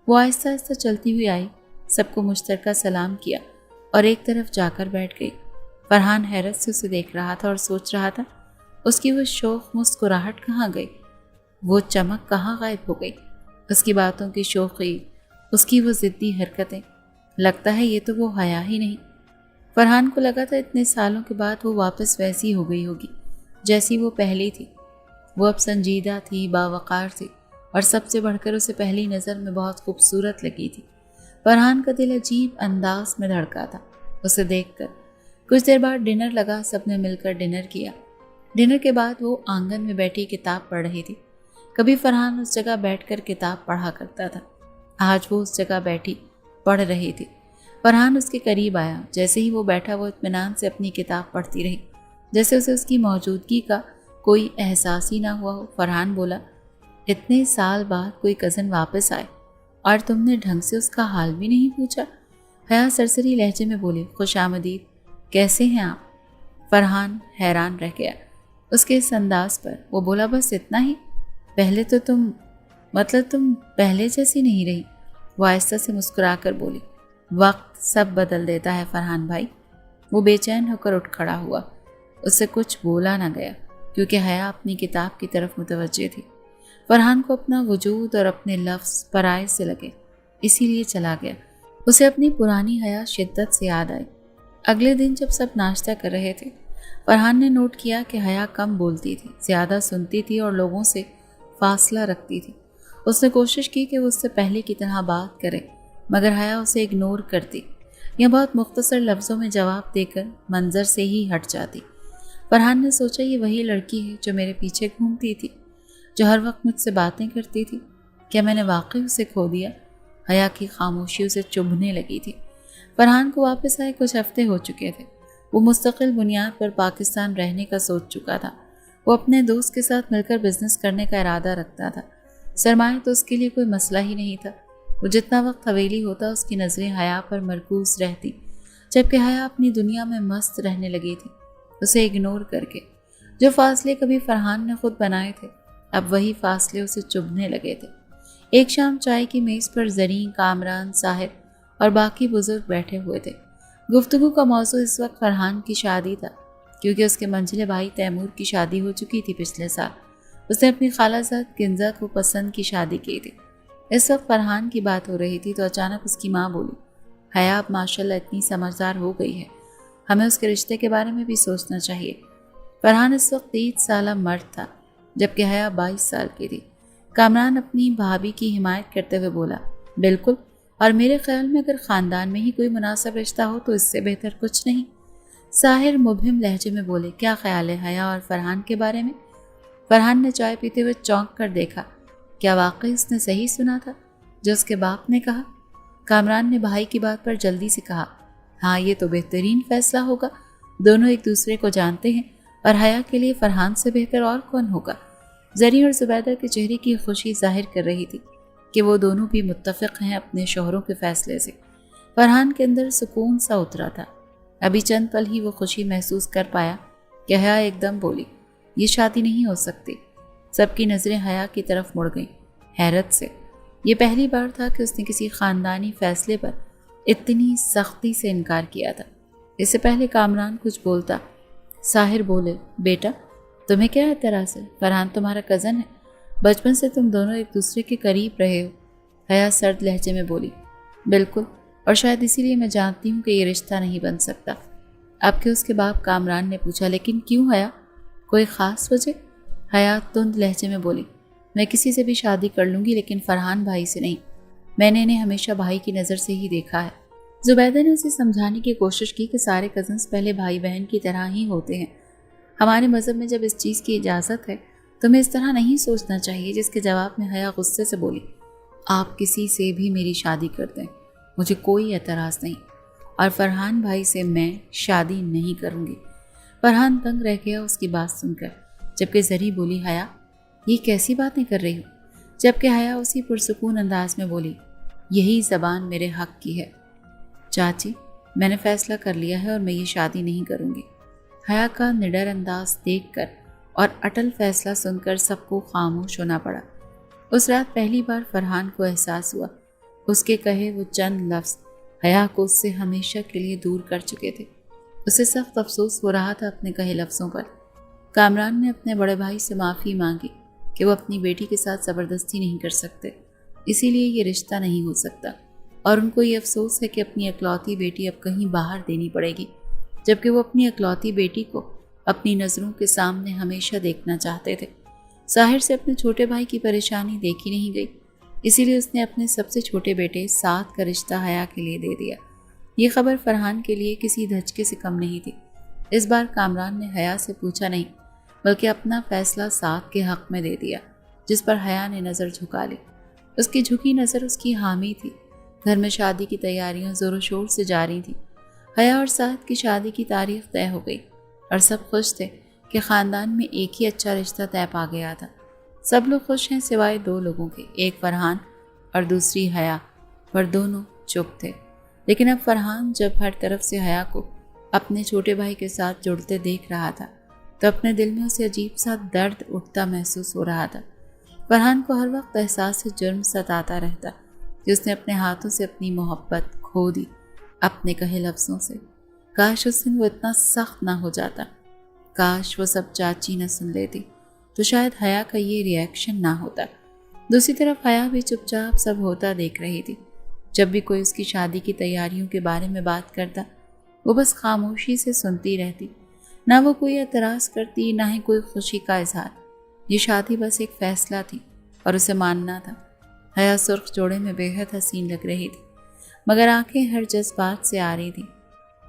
وہ آہستہ آہستہ چلتی ہوئی آئی، سب کو مشترکہ سلام کیا اور ایک طرف جا کر بیٹھ گئی۔ فرحان حیرت سے اسے دیکھ رہا تھا اور سوچ رہا تھا اس کی وہ شوخ مسکراہٹ کہاں گئی، وہ چمک کہاں غائب ہو گئی، اس کی باتوں کی شوخی، اس کی وہ ضدی حرکتیں۔ لگتا ہے یہ تو وہ حیا ہی نہیں۔ فرحان کو لگا تھا اتنے سالوں کے بعد وہ واپس ویسی ہو گئی ہوگی جیسی وہ پہلی تھی۔ وہ اب سنجیدہ تھی، باوقار تھی اور سب سے بڑھ کر اسے پہلی نظر میں بہت خوبصورت لگی تھی۔ فرحان کا دل عجیب انداز میں دھڑکا تھا اسے دیکھ کر۔ کچھ دیر بعد ڈنر لگا، سب نے مل کر ڈنر کیا۔ ڈنر کے بعد وہ آنگن میں بیٹھی کتاب پڑھ رہی تھی۔ کبھی فرحان اس جگہ بیٹھ کر کتاب پڑھا کرتا تھا، آج وہ اس جگہ بیٹھی پڑھ رہی تھی۔ فرحان اس کے قریب آیا، جیسے ہی وہ بیٹھا وہ اطمینان سے اپنی کتاب پڑھتی رہی۔ جیسے اسے اس کی موجودگی کا کوئی احساس ہی نہ ہوا ہو۔ فرحان بولا، اتنے سال بعد کوئی کزن واپس آئے اور تم نے ڈھنگ سے اس کا حال بھی نہیں پوچھا؟ حیا سرسری لہجے میں بولی، خوش آمدید، کیسے ہیں آپ؟ فرحان حیران رہ گیا اس کے اس انداز پر۔ وہ بولا، بس اتنا ہی؟ پہلے تو تم پہلے جیسی نہیں رہی۔ وہ آہستہ سے مسکرا کر بولی، وقت سب بدل دیتا ہے فرحان بھائی۔ وہ بے چین ہو کر اٹھ کھڑا ہوا۔ اس سے کچھ بولا نہ گیا کیونکہ حیا اپنی کتاب کی طرف متوجہ تھی۔ فرحان کو اپنا وجود اور اپنے لفظ پرائے سے لگے، اسی لیے چلا گیا۔ اسے اپنی پرانی حیا شدت سے یاد آئی۔ اگلے دن جب سب ناشتہ کر رہے تھے، فرحان نے نوٹ کیا کہ حیا کم بولتی تھی، زیادہ سنتی تھی اور لوگوں سے فاصلہ رکھتی تھی۔ اس نے کوشش کی کہ وہ اس سے پہلے کی طرح بات کرے، مگر حیا اسے اگنور کرتی یا بہت مختصر لفظوں میں جواب دے کر منظر سے ہی ہٹ جاتی۔ فرحان نے سوچا، یہ وہی لڑکی ہے جو میرے پیچھے گھومتی تھی، جو ہر وقت مجھ سے باتیں کرتی تھی۔ کیا میں نے واقعی اسے کھو دیا؟ حیا کی خاموشی اسے چبھنے لگی تھی۔ فرحان کو واپس آئے کچھ ہفتے ہو چکے تھے۔ وہ مستقل بنیاد پر پاکستان رہنے کا سوچ چکا تھا۔ وہ اپنے دوست کے ساتھ مل کر بزنس کرنے کا ارادہ رکھتا تھا۔ سرمایہ تو اس کے لیے کوئی مسئلہ ہی نہیں تھا۔ وہ جتنا وقت حویلی ہوتا اس کی نظریں حیا پر مرکوز رہتی، جبکہ حیا اپنی دنیا میں مست رہنے لگی تھی، اسے اگنور کر کے۔ جو فاصلے کبھی فرحان نے خود بنائے تھے، اب وہی فاصلے اسے چبھنے لگے تھے۔ ایک شام چائے کی میز پر زرین، کامران، ساحر اور باقی بزرگ بیٹھے ہوئے تھے۔ گفتگو کا موضوع اس وقت فرحان کی شادی تھا، کیونکہ اس کے منجلے بھائی تیمور کی شادی ہو چکی تھی پچھلے سال۔ اس نے اپنی خالہ زاد کنزہ کو پسند کی شادی کی تھی۔ اس وقت فرحان کی بات ہو رہی تھی تو اچانک اس کی ماں بولی، حیا اب ماشاءاللہ اتنی سمجھدار ہو گئی ہے، ہمیں اس کے رشتے کے بارے میں بھی سوچنا چاہیے۔ فرحان اس وقت 30 سالہ مرد تھا، جبکہ حیا 22 سال کی تھی۔ کامران اپنی بھابھی کی حمایت کرتے ہوئے بولا، بالکل، اور میرے خیال میں اگر خاندان میں ہی کوئی مناسب رشتہ ہو تو اس سے بہتر کچھ نہیں۔ ساحر مبہم لہجے میں بولے، کیا خیال ہے حیا اور فرحان کے بارے میں؟ فرحان نے چائے پیتے ہوئے چونک کر دیکھا، کیا واقعی اس نے صحیح سنا تھا جو اس کے باپ نے کہا؟ کامران نے بھائی کی بات پر جلدی سے کہا، ہاں یہ تو بہترین فیصلہ ہوگا، دونوں ایک دوسرے کو جانتے ہیں اور حیا کے لیے فرحان سے بہتر اور کون ہوگا؟ زری اور زبیدہ کے چہرے کی خوشی ظاہر کر رہی تھی کہ وہ دونوں بھی متفق ہیں اپنے شوہروں کے فیصلے سے۔ فرحان کے اندر سکون سا اترا تھا۔ ابھی چند پل ہی وہ خوشی محسوس کر پایا کہ حیا ایک دم بولی، یہ شادی نہیں ہو سکتی۔ سب کی نظریں حیا کی طرف مڑ گئیں، حیرت سے۔ یہ پہلی بار تھا کہ اس نے کسی خاندانی فیصلے پر اتنی سختی سے انکار کیا تھا۔ اس سے پہلے کامران کچھ بولتا، ساحر بولے، بیٹا تمہیں کیا اعتراض ہے؟ فرحان تمہارا کزن ہے، بچپن سے تم دونوں ایک دوسرے کے قریب رہے ہو۔ حیا سرد لہجے میں بولی، بالکل، اور شاید اسی لیے میں جانتی ہوں کہ یہ رشتہ نہیں بن سکتا۔ اب کہ اس کے باپ کامران نے پوچھا، لیکن کیوں حیا؟ کوئی خاص وجہ؟ حیا تند لہجے میں بولی، میں کسی سے بھی شادی کر لوں گی لیکن فرحان بھائی سے نہیں۔ میں نے انہیں ہمیشہ بھائی کی نظر سے ہی دیکھا ہے۔ زبیدہ نے اسے سمجھانے کی کوشش کی کہ سارے کزنز پہلے بھائی بہن کی طرح ہی ہوتے ہیں۔ ہمارے مذہب میں جب اس چیز کی اجازت ہے تمہیں اس طرح نہیں سوچنا چاہیے، جس کے جواب میں حیا غصے سے بولی، آپ کسی سے بھی میری شادی کر دیں، مجھے کوئی اعتراض نہیں، اور فرحان بھائی سے میں شادی نہیں کروں گی۔ فرحان تنگ رہ گیا اس کی بات سن کر، جبکہ زری بولی، حیا یہ کیسی باتیں کر رہی ہو؟ جبکہ حیا اسی پرسکون انداز میں بولی، یہی زبان میرے حق کی ہے چاچی، میں نے فیصلہ کر لیا ہے اور میں یہ شادی نہیں کروں گی۔ حیا کا نڈر انداز دیکھ کر اور اٹل فیصلہ سن کر سب کو خاموش ہونا پڑا۔ اس رات پہلی بار فرحان کو احساس ہوا اس کے کہے وہ چند لفظ حیا کو اس سے ہمیشہ کے لیے دور کر چکے تھے۔ اسے سخت افسوس ہو رہا تھا اپنے کہے لفظوں پر۔ کامران نے اپنے بڑے بھائی سے معافی مانگی کہ وہ اپنی بیٹی کے ساتھ زبردستی نہیں کر سکتے، اسی لیے یہ رشتہ نہیں ہو سکتا، اور ان کو یہ افسوس ہے کہ اپنی اکلوتی بیٹی اب کہیں باہر دینی پڑے گی، جبکہ وہ اپنی اکلوتی بیٹی کو اپنی نظروں کے سامنے ہمیشہ دیکھنا چاہتے تھے۔ ساحر سے اپنے چھوٹے بھائی کی پریشانی دیکھی نہیں گئی، اسی لیے اس نے اپنے سب سے چھوٹے بیٹے سعد کا رشتہ حیا کے لیے دے دیا۔ یہ خبر فرحان کے لیے کسی دھچکے سے کم نہیں تھی۔ اس بار کامران نے حیا سے پوچھا نہیں، بلکہ اپنا فیصلہ سعد کے حق میں دے دیا، جس پر حیا نے نظر جھکا لی۔ اس کی جھکی نظر اس کی حامی تھی۔ گھر میں شادی کی تیاریاں زور و شور سے جاری تھیں۔ حیا اور سعد کی شادی کی تاریخ طے ہو گئی۔ اور سب خوش تھے کہ خاندان میں ایک ہی اچھا رشتہ طے پا گیا تھا۔ سب لوگ خوش ہیں سوائے دو لوگوں کے، ایک فرحان اور دوسری حیا، پر دونوں چپ تھے۔ لیکن اب فرحان جب ہر طرف سے حیا کو اپنے چھوٹے بھائی کے ساتھ جڑتے دیکھ رہا تھا تو اپنے دل میں اسے عجیب سا درد اٹھتا محسوس ہو رہا تھا۔ فرحان کو ہر وقت احساس جرم ستاتا رہتا کہ اس نے اپنے ہاتھوں سے اپنی محبت کھو دی، اپنے کہے لفظوں سے۔ کاش اس دن وہ اتنا سخت نہ ہو جاتا، کاش وہ سب چاچی نہ سن لیتی تو شاید حیا کا یہ ری ایکشن نہ ہوتا۔ دوسری طرف حیا بھی چپ چاپ سب ہوتا دیکھ رہی تھی۔ جب بھی کوئی اس کی شادی کی تیاریوں کے بارے میں بات کرتا وہ بس خاموشی سے سنتی رہتی، نہ وہ کوئی اعتراض کرتی نہ ہی کوئی خوشی کا اظہار۔ یہ شادی بس ایک فیصلہ تھی اور اسے ماننا تھا۔ حیا سرخ جوڑے میں بے حد حسین لگ رہی تھی مگر آنکھیں ہر جذبات سے آ رہی تھی۔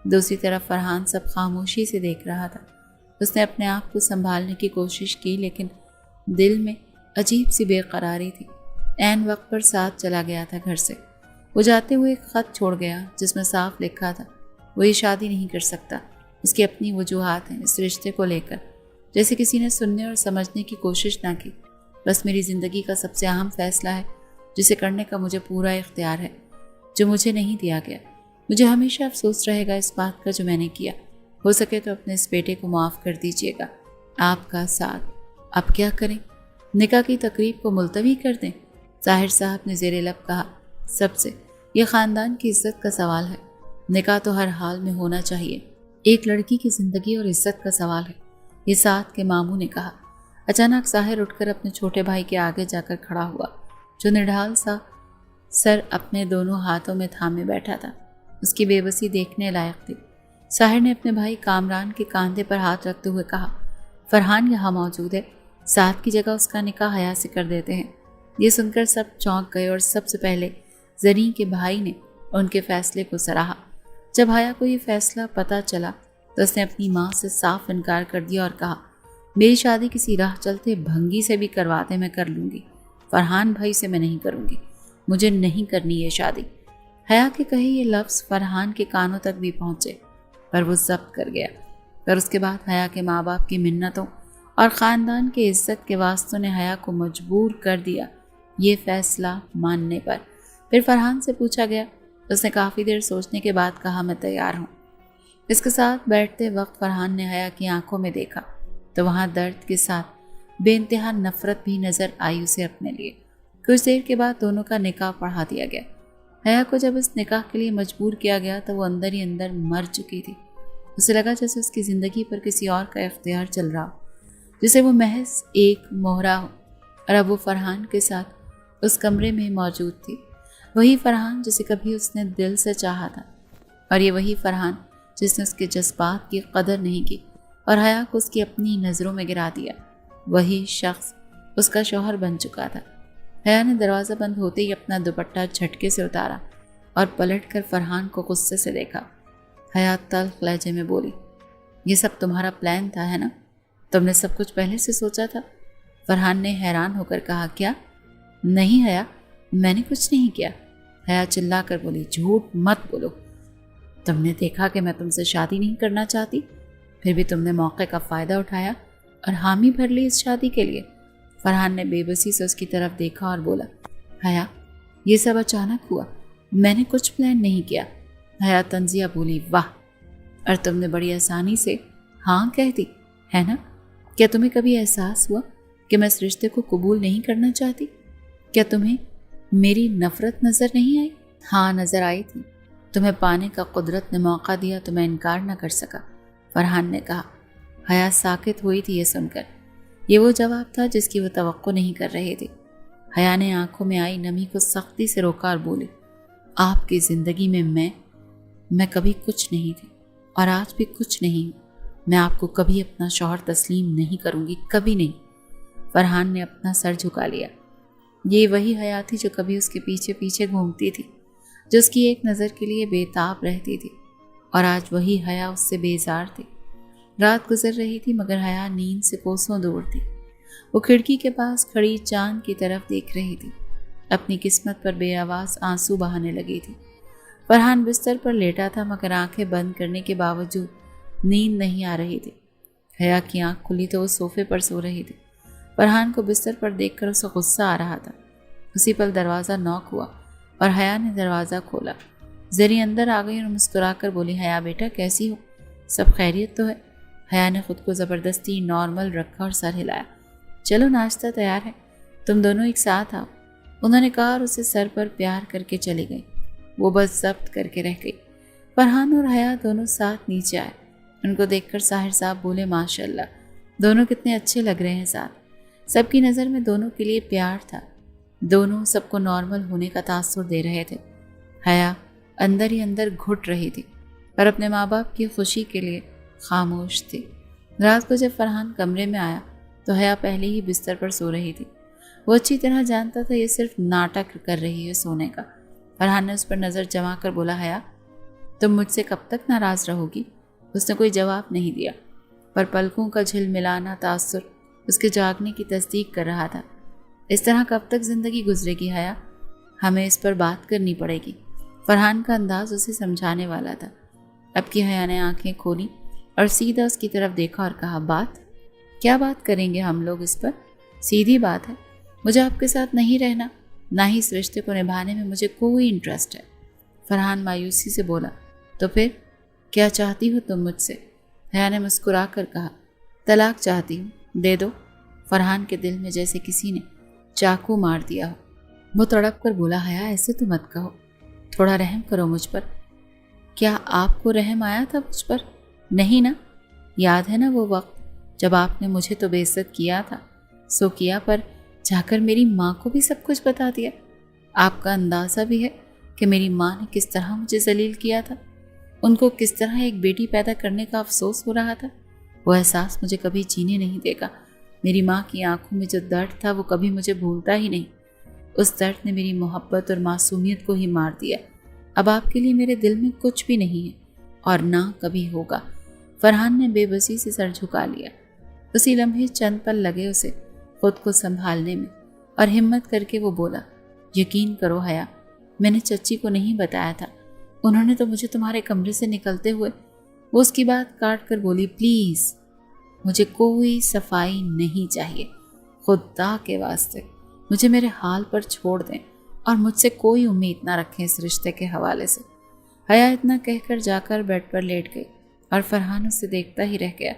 دوسری طرف فرحان سب خاموشی سے دیکھ رہا تھا۔ اس نے اپنے آپ کو سنبھالنے کی کوشش کی لیکن دل میں عجیب سی بے قراری تھی۔ عین وقت پر ساتھ چلا گیا تھا گھر سے۔ وہ جاتے ہوئے ایک خط چھوڑ گیا جس میں صاف لکھا تھا وہ یہ شادی نہیں کر سکتا۔ اس کی اپنی وجوہات ہیں اس رشتے کو لے کر، جیسے کسی نے سننے اور سمجھنے کی کوشش نہ کی۔ بس میری زندگی کا سب سے اہم فیصلہ ہے جسے کرنے کا مجھے پورا اختیار ہے، جو مجھے نہیں دیا گیا۔ مجھے ہمیشہ افسوس رہے گا اس بات کا جو میں نے کیا۔ ہو سکے تو اپنے اس بیٹے کو معاف کر دیجیے گا۔ آپ کا ساتھ۔ اب کیا کریں؟ نکاح کی تقریب کو ملتوی کر دیں؟ طاہر صاحب نے زیر لب کہا، سب سے یہ خاندان کی عزت کا سوال ہے، نکاح تو ہر حال میں ہونا چاہیے۔ ایک لڑکی کی زندگی اور عزت کا سوال ہے، یہ ساتھ کے ماموں نے کہا۔ اچانک ظاہر اٹھ کر اپنے چھوٹے بھائی کے آگے جا کر کھڑا ہوا جو نڈھال سا سر اپنے دونوں ہاتھوں میں تھامے بیٹھا تھا۔ اس کی بے بسی دیکھنے لائق تھی۔ ظاہر نے اپنے بھائی کامران کے کاندھے پر ہاتھ رکھتے ہوئے کہا، فرحان یہاں موجود ہے، ساتھ کی جگہ اس کا نکاح حیا سے کر دیتے ہیں۔ یہ سن کر سب چونک گئے اور سب سے پہلے زرین کے بھائی نے ان کے فیصلے کو سراہا۔ جب حیا کو یہ فیصلہ پتہ چلا تو اس نے اپنی ماں سے صاف انکار کر دیا اور کہا، میری شادی کسی راہ چلتے بھنگی سے بھی کرواتے میں کر لوں گی، فرحان بھائی سے میں نہیں کروں گی، مجھے نہیں کرنی یہ شادی۔ حیا کے کہے یہ لفظ فرحان کے کانوں تک بھی پہنچے پر وہ ضبط کر گیا۔ پر اس کے بعد حیا کے ماں باپ کی منتوں اور خاندان کے عزت کے واسطوں نے حیا کو مجبور کر دیا یہ فیصلہ ماننے پر۔ پھر فرحان سے پوچھا گیا، اس نے کافی دیر سوچنے کے بعد کہا، میں تیار ہوں۔ اس کے ساتھ بیٹھتے وقت فرحان نے حیا کی آنکھوں میں دیکھا تو وہاں درد کے ساتھ بے انتہا نفرت بھی نظر آئی اسے اپنے لیے۔ کچھ دیر کے بعد دونوں کا نکاح پڑھا دیا گیا۔ حیا کو جب اس نکاح کے لیے مجبور کیا گیا تو وہ اندر ہی اندر مر چکی تھی۔ اسے لگا جیسے اس کی زندگی پر کسی اور کا اختیار چل رہا ہو، جسے وہ محض ایک مہرہ ہو، اور اب وہ فرحان کے ساتھ اس کمرے میں موجود تھی۔ وہی فرحان جسے کبھی اس نے دل سے چاہا تھا، اور یہ وہی فرحان جس نے اس کے جذبات کی قدر نہیں کی اور حیا کو اس کی اپنی نظروں میں گرا دیا۔ وہی شخص اس کا شوہر بن چکا تھا۔ حیا نے دروازہ بند ہوتے ہی اپنا دوپٹہ جھٹکے سے اتارا اور پلٹ کر فرحان کو غصے سے دیکھا۔ حیا تلخ لہجے میں بولی، یہ سب تمہارا پلان تھا ہے نا؟ تم نے سب کچھ پہلے سے سوچا تھا؟ فرحان نے حیران ہو کر کہا، کیا؟ نہیں حیا، میں نے کچھ نہیں کیا۔ حیا چلا کر بولی، جھوٹ مت بولو، تم نے دیکھا کہ میں تم سے شادی نہیں کرنا چاہتی، پھر بھی تم نے موقع کا فائدہ اٹھایا اور حامی بھر لی اس شادی کے لیے۔ فرحان نے بے بسی سے اس کی طرف دیکھا اور بولا، حیا یہ سب اچانک ہوا، میں نے کچھ پلان نہیں کیا۔ حیا طنزیہ بولی، واہ، اور تم نے بڑی آسانی سے ہاں کہہ دی ہے نا؟ کیا تمہیں کبھی احساس ہوا کہ میں اس رشتے کو قبول نہیں کرنا چاہتی؟ کیا تمہیں میری نفرت نظر نہیں آئی؟ ہاں نظر آئی تھی، تمہیں پانے کا قدرت نے موقع دیا تو میں انکار نہ کر سکا، فرحان نے کہا۔ حیا ساکت ہوئی تھی یہ سن کر۔ یہ وہ جواب تھا جس کی وہ توقع نہیں کر رہے تھے۔ حیا نے آنکھوں میں آئی نمی کو سختی سے روکا اور بولی، آپ کی زندگی میں میں کبھی کچھ نہیں تھی اور آج بھی کچھ نہیں ہوں۔ میں آپ کو کبھی اپنا شوہر تسلیم نہیں کروں گی، کبھی نہیں۔ فرحان نے اپنا سر جھکا لیا۔ یہ وہی حیا تھی جو کبھی اس کے پیچھے پیچھے گھومتی تھی، جو اس کی ایک نظر کے لیے بے تاب رہتی تھی، اور آج وہی حیا اس سے بیزار تھی۔ رات گزر رہی تھی مگر حیا نیند سے کوسوں دور تھی۔ وہ کھڑکی کے پاس کھڑی چاند کی طرف دیکھ رہی تھی، اپنی قسمت پر بے آواز آنسو بہانے لگی تھی۔ فرحان بستر پر لیٹا تھا مگر آنکھیں بند کرنے کے باوجود نیند نہیں آ رہی تھی۔ حیا کی آنکھ کھلی تو وہ صوفے پر سو رہی تھی۔ فرحان کو بستر پر دیکھ کر اسے غصہ آ رہا تھا۔ اسی پل دروازہ نوک ہوا اور حیا نے دروازہ کھولا۔ زری اندر آ گئی اور مسکرا کر بولی، حیا بیٹا کیسی ہو؟ سب خیریت تو ہے؟ حیا نے خود کو زبردستی نارمل رکھا اور سر ہلایا۔ چلو ناشتہ تیار ہے، تم دونوں ایک ساتھ آؤ، انہوں نے کہا اور اسے سر پر پیار کر کے چلی گئی۔ وہ بس ضبط کر کے رہ گئی۔ فرحان اور حیا دونوں ساتھ نیچے آئے۔ ان کو دیکھ کر ساحر صاحب بولے، ماشاء اللہ دونوں کتنے اچھے لگ رہے ہیں ساتھ۔ سب کی نظر میں دونوں کے لیے پیار تھا۔ دونوں سب کو نارمل ہونے کا تاثر دے رہے تھے۔ حیا اندر ہی اندر گھٹ رہی تھی پر اپنے ماں باپ کی خوشی کے لیے خاموش تھی۔ رات کو جب فرحان کمرے میں آیا تو حیا پہلے ہی بستر پر سو رہی تھی۔ وہ اچھی طرح جانتا تھا یہ صرف ناٹک کر رہی ہے سونے کا۔ فرحان نے اس پر نظر جما کر بولا، حیا تم مجھ سے کب تک ناراض رہو گی؟ اس نے کوئی جواب نہیں دیا پر پلکوں کا جھل ملانا تاثر اس کے جاگنے کی تصدیق کر رہا تھا۔ اس طرح کب تک زندگی گزرے گی حیا؟ ہمیں اس پر بات کرنی پڑے گی۔ فرحان کا انداز اسے سمجھانے والا تھا۔ اب کی حیا نے آنکھیں کھولی اور سیدھا اس کی طرف دیکھا اور کہا، بات؟ کیا بات کریں گے ہم لوگ اس پر؟ سیدھی بات ہے، مجھے آپ کے ساتھ نہیں رہنا، نہ ہی اس رشتے کو نبھانے میں مجھے کوئی انٹرسٹ ہے۔ فرحان مایوسی سے بولا، تو پھر کیا چاہتی ہو تم مجھ سے؟ حیا نے مسکرا کر کہا، طلاق چاہتی ہوں، دے دو۔ فرحان کے دل میں جیسے کسی نے چاقو مار دیا ہو۔ وہ تڑپ کر بولا، حیا ایسے تو مت کہو، تھوڑا رحم کرو مجھ پر۔ کیا آپ کو رحم آیا تھا مجھ پر؟ نہیں نا؟ یاد ہے نا وہ وقت جب آپ نے مجھے تو بے عزت کیا تھا، سو کیا پر جا کر میری ماں کو بھی سب کچھ بتا دیا۔ آپ کا اندازہ بھی ہے کہ میری ماں نے کس طرح مجھے ذلیل کیا تھا، ان کو کس طرح ایک بیٹی پیدا کرنے کا افسوس ہو رہا تھا۔ وہ احساس مجھے کبھی جینے نہیں دے گا۔ میری ماں کی آنکھوں میں جو درد تھا وہ کبھی مجھے بھولتا ہی نہیں۔ اس درد نے میری محبت اور معصومیت کو ہی مار دیا۔ اب آپ کے لیے میرے دل میں کچھ بھی نہیں ہے اور نہ کبھی ہوگا۔ فرحان نے بے بسی سے سر جھکا لیا۔ اسی لمحے چند پل لگے اسے خود کو سنبھالنے میں اور ہمت کر کے وہ بولا، یقین کرو حیا، میں نے چچی کو نہیں بتایا تھا، انہوں نے تو مجھے تمہارے کمرے سے نکلتے ہوئے۔ وہ اس کی بات کاٹ کر بولی، پلیز مجھے کوئی صفائی نہیں چاہیے، خدا کے واسطے مجھے میرے حال پر چھوڑ دیں اور مجھ سے کوئی امید نہ رکھیں اس رشتے کے حوالے سے۔ حیا اتنا کہہ کر جا کر بیڈ پر لیٹ گئی اور فرحان اسے دیکھتا ہی رہ گیا۔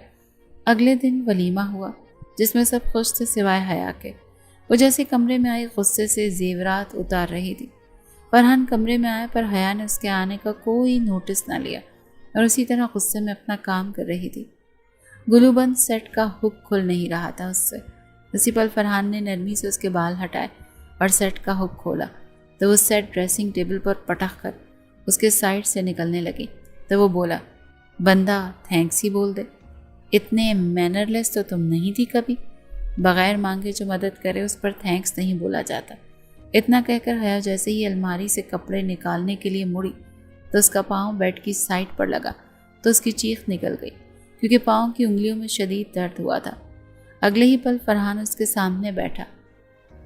اگلے دن ولیمہ ہوا جس میں سب خوش تھے سوائے حیا کے۔ وہ جیسے کمرے میں آئی غصے سے زیورات اتار رہی تھی۔ فرحان کمرے میں آیا پر حیا نے اس کے آنے کا کوئی نوٹس نہ لیا اور اسی طرح غصے میں اپنا کام کر رہی تھی۔ گلو بند سیٹ کا ہک کھل نہیں رہا تھا اس سے۔ اسی پل فرحان نے نرمی سے اس کے بال ہٹائے اور سیٹ کا ہک کھولا تو وہ سیٹ ڈریسنگ ٹیبل پر پٹخ کر اس کے سائڈ سے نکلنے لگی تو وہ بولا، بندہ تھینکس ہی بول دے، اتنے مینر لیس تو تم نہیں تھی کبھی، بغیر مانگے جو مدد کرے اس پر تھینکس نہیں بولا جاتا۔ اتنا کہہ کر حیا جیسے ہی الماری سے کپڑے نکالنے کے لیے مڑی تو اس کا پاؤں بیڈ کی سائڈ پر لگا تو اس کی چیخ نکل گئی کیونکہ پاؤں کی انگلیوں میں شدید درد ہوا تھا۔ اگلے ہی پل فرحان اس کے سامنے بیٹھا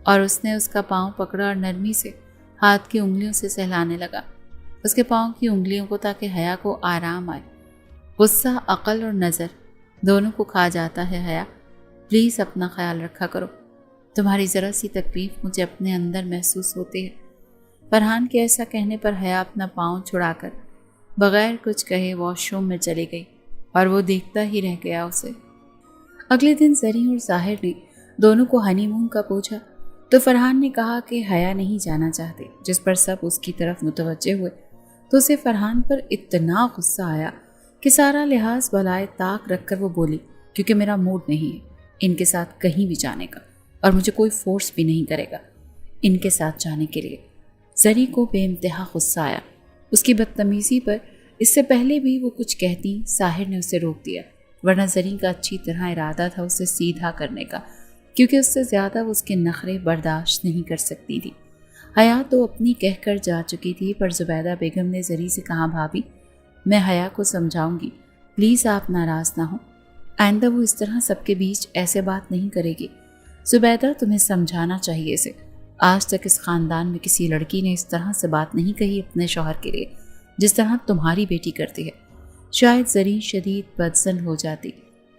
اور اس نے اس کا پاؤں پکڑا اور نرمی سے ہاتھ کی انگلیوں سے سہلانے لگا اس کے پاؤں کی انگلیوں کو تاکہ حیا کو آرام آئے۔ غصہ عقل اور نظر دونوں کو کھا جاتا ہے حیا، پلیز اپنا خیال رکھا کرو، تمہاری ذرا سی تکلیف مجھے اپنے اندر محسوس ہوتی ہے۔ فرحان کے ایسا کہنے پر حیا اپنا پاؤں چھڑا کر بغیر کچھ کہے واش روم میں چلی گئی اور وہ دیکھتا ہی رہ گیا اسے۔ اگلے دن زریں اور ظاہر نے دونوں کو ہنی مون کا پوچھا تو فرحان نے کہا کہ حیا نہیں جانا چاہتے، جس پر سب اس کی طرف متوجہ ہوئے تو اسے فرحان پر اتنا غصہ آیا کہ سارا لحاظ بالائے طاق رکھ کر وہ بولی، کیونکہ میرا موڈ نہیں ہے ان کے ساتھ کہیں بھی جانے کا اور مجھے کوئی فورس بھی نہیں کرے گا ان کے ساتھ جانے کے لیے۔ زری کو بے انتہا غصہ آیا اس کی بدتمیزی پر۔ اس سے پہلے بھی وہ کچھ کہتی ساحر نے اسے روک دیا، ورنہ زری کا اچھی طرح ارادہ تھا اسے سیدھا کرنے کا، کیونکہ اس سے زیادہ وہ اس کے نخرے برداشت نہیں کر سکتی تھی۔ حیا تو اپنی کہہ کر جا چکی تھی پر زبیدہ بیگم نے زری سے کہا، بھابھی میں حیا کو سمجھاؤں گی، پلیز آپ ناراض نہ ہوں، آئندہ وہ اس طرح سب کے بیچ ایسے بات نہیں کرے گی۔ زبیدہ تمہیں سمجھانا چاہیے اسے، آج تک اس خاندان میں کسی لڑکی نے اس طرح سے بات نہیں کہی اپنے شوہر کے لیے جس طرح تمہاری بیٹی کرتی ہے۔ شاید زری شدید بدظن ہو جاتی۔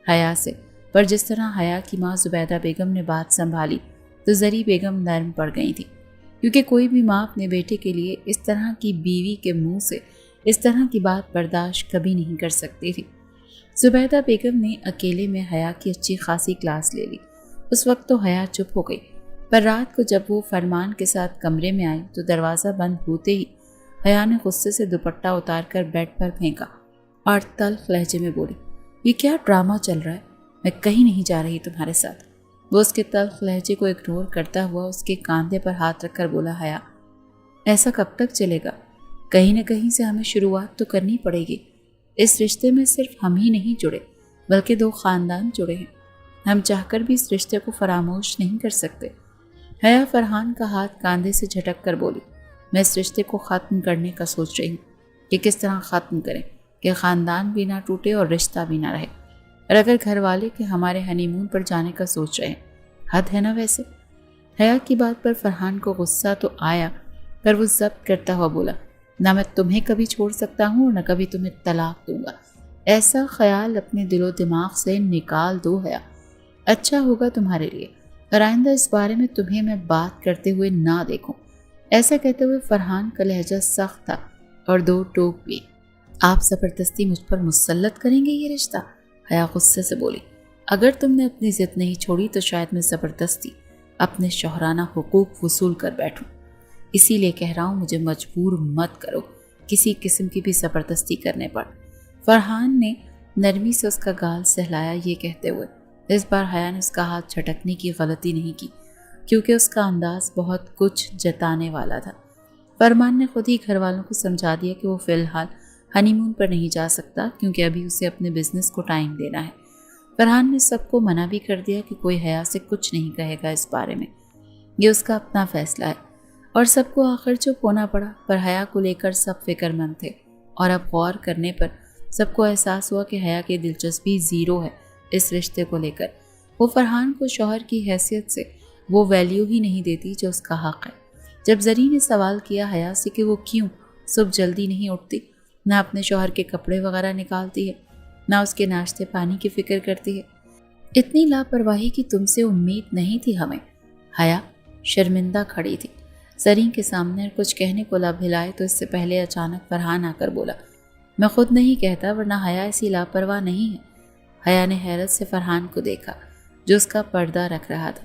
حیا سے، پر جس طرح حیا کی ماں زبیدہ بیگم نے بات سنبھالی تو زری بیگم نرم پڑ گئی تھی، کیونکہ کوئی بھی ماں اپنے بیٹے کے لیے اس طرح کی بیوی کے منہ سے اس طرح کی بات برداشت کبھی نہیں کر سکتی تھی۔ زبیدہ بیگم نے اکیلے میں حیا کی اچھی خاصی کلاس لے لی۔ اس وقت تو حیا چپ ہو گئی، پر رات کو جب وہ فرمان کے ساتھ کمرے میں آئی تو دروازہ بند ہوتے ہی حیا نے غصے سے دوپٹہ اتار کر بیڈ پر پھینکا اور تلخ لہجے میں بولی، یہ کیا ڈرامہ چل رہا ہے؟ میں کہیں نہیں جا رہی تمہارے ساتھ۔ وہ اس کے تلخ لہجے کو اگنور کرتا ہوا اس کے کاندھے پر ہاتھ رکھ کر بولا، حیا ایسا کب تک چلے گا؟ کہیں نہ کہیں سے ہمیں شروعات تو کرنی پڑے گی۔ اس رشتے میں صرف ہم ہی نہیں جڑے بلکہ 2 خاندان جڑے ہیں، ہم چاہ کر بھی اس رشتے کو فراموش نہیں کر سکتے۔ حیا فرحان کا ہاتھ کاندھے سے جھٹک کر بولی، میں اس رشتے کو ختم کرنے کا سوچ رہی ہوں کہ کس طرح ختم کریں کہ خاندان بھی نہ ٹوٹے اور رشتہ بھی نہ رہے، اور اگر گھر والے کہ ہمارے ہنی مون پر جانے کا سوچ رہے ہیں، حد ہے نا ویسے۔ حیا کی بات پر فرحان کو غصہ تو آیا، پر وہ ضبط کرتا ہوا بولا، نہ میں تمہیں کبھی چھوڑ سکتا ہوں اور نہ کبھی تمہیں طلاق دوں گا، ایسا خیال اپنے دل و دماغ سے نکال دو حیا، اچھا ہوگا تمہارے لیے، اور آئندہ اس بارے میں تمہیں میں بات کرتے ہوئے نہ دیکھوں۔ ایسا کہتے ہوئے فرحان کا لہجہ سخت تھا اور 2 ٹوک بھی۔ آپ زبردستی مجھ پر مسلط کریں گے یہ رشتہ؟ حیا غصے سے بولی، اگر تم نے اپنی ضد نہیں چھوڑی تو شاید میں زبردستی اپنے شوہرانہ حقوق وصول کر بیٹھوں، اسی لیے کہہ رہا ہوں مجھے مجبور مت کرو کسی قسم کی بھی زبردستی کرنے پر۔ فرحان نے نرمی سے اس کا گال سہلایا، یہ کہتے ہوئے اس بار حیا نے اس کا ہاتھ جھٹکنے کی غلطی نہیں کی، کیونکہ اس کا انداز بہت کچھ جتانے والا تھا۔ فرمان نے خود ہی گھر والوں کو سمجھا دیا کہ وہ فی الحال ہنی مون پر نہیں جا سکتا، کیونکہ ابھی اسے اپنے بزنس کو ٹائم دینا ہے۔ فرحان نے سب کو منع بھی کر دیا کہ کوئی حیا سے کچھ نہیں کہے گا اس بارے میں، یہ اس کا اپنا فیصلہ ہے، اور سب کو آخر چپ ہونا پڑا۔ پر حیا کو لے کر سب فکر مند تھے، اور اب غور کرنے پر سب کو احساس ہوا کہ حیا کی دلچسپی 0 ہے اس رشتے کو لے کر۔ وہ فرحان کو شوہر کی حیثیت سے وہ ویلیو ہی نہیں دیتی جو اس کا حق ہے۔ جب زری نے سوال کیا حیا سے کہ وہ کیوں صبح جلدی نہیں اٹھتی، نہ اپنے شوہر کے کپڑے وغیرہ نکالتی ہے، نہ اس کے ناشتے پانی کی فکر کرتی ہے، اتنی لاپرواہی کی تم سے امید نہیں تھی ہمیں۔ حیا شرمندہ کھڑی تھی زرین کے سامنے اور کچھ کہنے کو لب ہلائے تو اس سے پہلے اچانک فرحان آ کر بولا، میں خود نہیں کہتا ورنہ حیا ایسی لاپرواہ نہیں ہے۔ حیا نے حیرت سے فرحان کو دیکھا جو اس کا پردہ رکھ رہا تھا،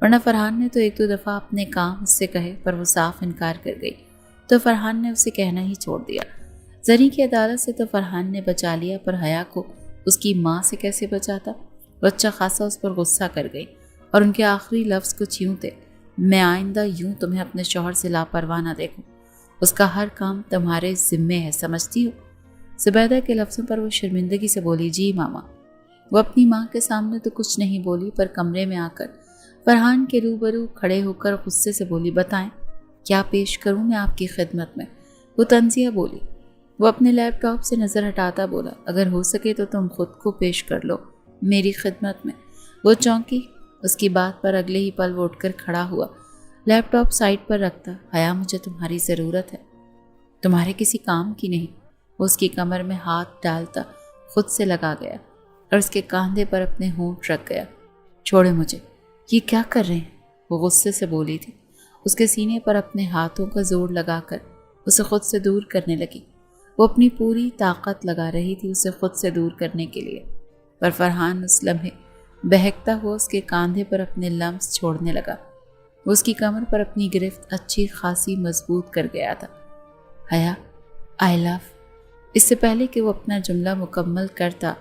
ورنہ فرحان نے تو 1-2 دفعہ اپنے کام اس سے کہے پر وہ صاف انکار کر گئی، تو فرحان نے اسے کہنا ہی چھوڑ دیا۔ زری کی عدالت سے تو فرحان نے بچا لیا، پر حیا کو اس کی ماں سے کیسے بچاتا؟ وہ اچھا خاصا اس پر غصہ کر گئی، اور ان کے آخری لفظ کچھ یوں تھے، میں آئندہ یوں تمہیں اپنے شوہر سے لاپرواہ نہ دیکھوں، اس کا ہر کام تمہارے ذمے ہے، سمجھتی ہو؟ زبیدہ کے لفظوں پر وہ شرمندگی سے بولی، جی ماما۔ وہ اپنی ماں کے سامنے تو کچھ نہیں بولی، پر کمرے میں آ کر فرحان کے روبرو کھڑے ہو کر غصے سے بولی، بتائیں کیا پیش کروں میں آپ کی خدمت میں؟ وہ طنزیہ بولی۔ وہ اپنے لیپ ٹاپ سے نظر ہٹاتا بولا، اگر ہو سکے تو تم خود کو پیش کر لو میری خدمت میں۔ وہ چونکی، اس کی بات پر اگلے ہی پل وہ اٹھ کر کھڑا ہوا، لیپ ٹاپ سائڈ پر رکھتا، حیا مجھے تمہاری ضرورت ہے، تمہارے کسی کام کی نہیں۔ وہ اس کی کمر میں ہاتھ ڈالتا خود سے لگا گیا اور اس کے کاندھے پر اپنے ہونٹ رکھ گیا، چھوڑے مجھے، یہ کیا کر رہے ہیں؟ وہ غصے سے بولی تھی، اس کے سینے پر اپنے ہاتھوں کا زور لگا کر اسے خود سے دور کرنے لگی۔ وہ اپنی پوری طاقت لگا رہی تھی اسے خود سے دور کرنے کے لیے، پر فرحان اس لمحے بہکتا ہوا اس کے کاندھے پر اپنے لمس چھوڑنے لگا۔ وہ اس کی کمر پر اپنی گرفت اچھی خاصی مضبوط کر گیا تھا۔ حیا آئی لو۔ اس سے پہلے کہ وہ اپنا جملہ مکمل کرتا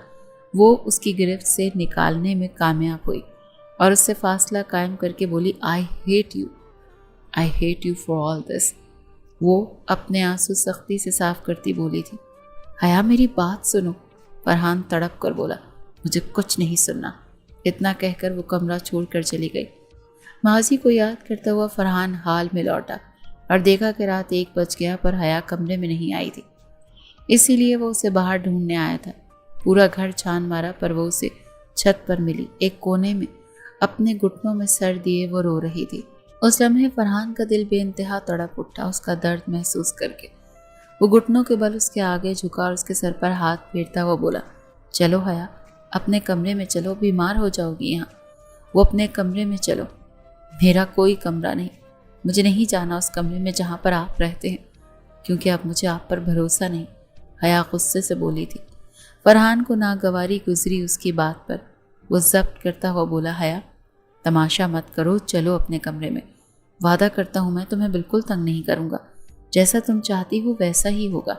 وہ اس کی گرفت سے نکالنے میں کامیاب ہوئی اور اس سے فاصلہ قائم کر کے بولی، I hate you for all this. وہ اپنے آنسو سختی سے صاف کرتی بولی تھی، حیا میری بات سنو۔ فرحان تڑپ کر بولا، مجھے کچھ نہیں سننا۔ اتنا کہہ کر وہ کمرہ چھوڑ کر چلی گئی۔ ماضی کو یاد کرتا ہوا فرحان حال میں لوٹا اور دیکھا کہ رات 1 بج گیا پر حیا کمرے میں نہیں آئی تھی، اسی لیے وہ اسے باہر ڈھونڈنے آیا تھا۔ پورا گھر چھان مارا پر وہ اسے چھت پر ملی، ایک کونے میں اپنے گھٹنوں میں سر دیے وہ رو رہی تھی۔ اس لمحے فرحان کا دل بے انتہا تڑپ اٹھا اس کا درد محسوس کر کے۔ وہ گھٹنوں کے بل اس کے آگے جھکا اور اس کے سر پر ہاتھ پھیرتا ہوا بولا، چلو حیا اپنے کمرے میں چلو، بیمار ہو جاؤ گی یہاں۔ وہ اپنے کمرے میں چلو۔ میرا کوئی کمرہ نہیں، مجھے نہیں جانا اس کمرے میں جہاں پر آپ رہتے ہیں، کیونکہ اب مجھے آپ پر بھروسہ نہیں، حیا غصے سے بولی تھی۔ فرحان کو ناگواری گزری اس کی بات پر۔ وہ ضبط کرتا ہوا بولا، حیا تماشا مت کرو، چلو اپنے کمرے میں۔ وعدہ کرتا ہوں میں تمہیں بالکل تنگ نہیں کروں گا، جیسا تم چاہتی ہو ویسا ہی ہوگا،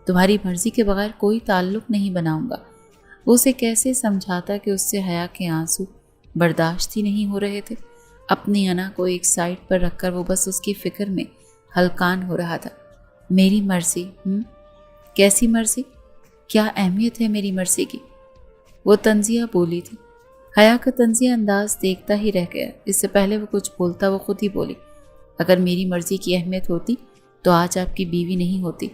تمہاری مرضی کے بغیر کوئی تعلق نہیں بناؤں گا۔ وہ اسے کیسے سمجھاتا کہ اس سے حیا کے آنسو برداشت ہی نہیں ہو رہے تھے۔ اپنی انا کو ایک سائڈ پر رکھ کر وہ بس اس کی فکر میں ہلکان ہو رہا تھا۔ میری مرضی؟ کیسی مرضی؟ کیا اہمیت ہے میری مرضی کی؟ وہ طنزیہ بولی تھی۔ حیا کا طنزیہ انداز دیکھتا ہی رہ گیا۔ اس سے پہلے وہ کچھ بولتا وہ خود ہی بولی، اگر میری مرضی کی اہمیت ہوتی تو آج آپ کی بیوی نہیں ہوتی۔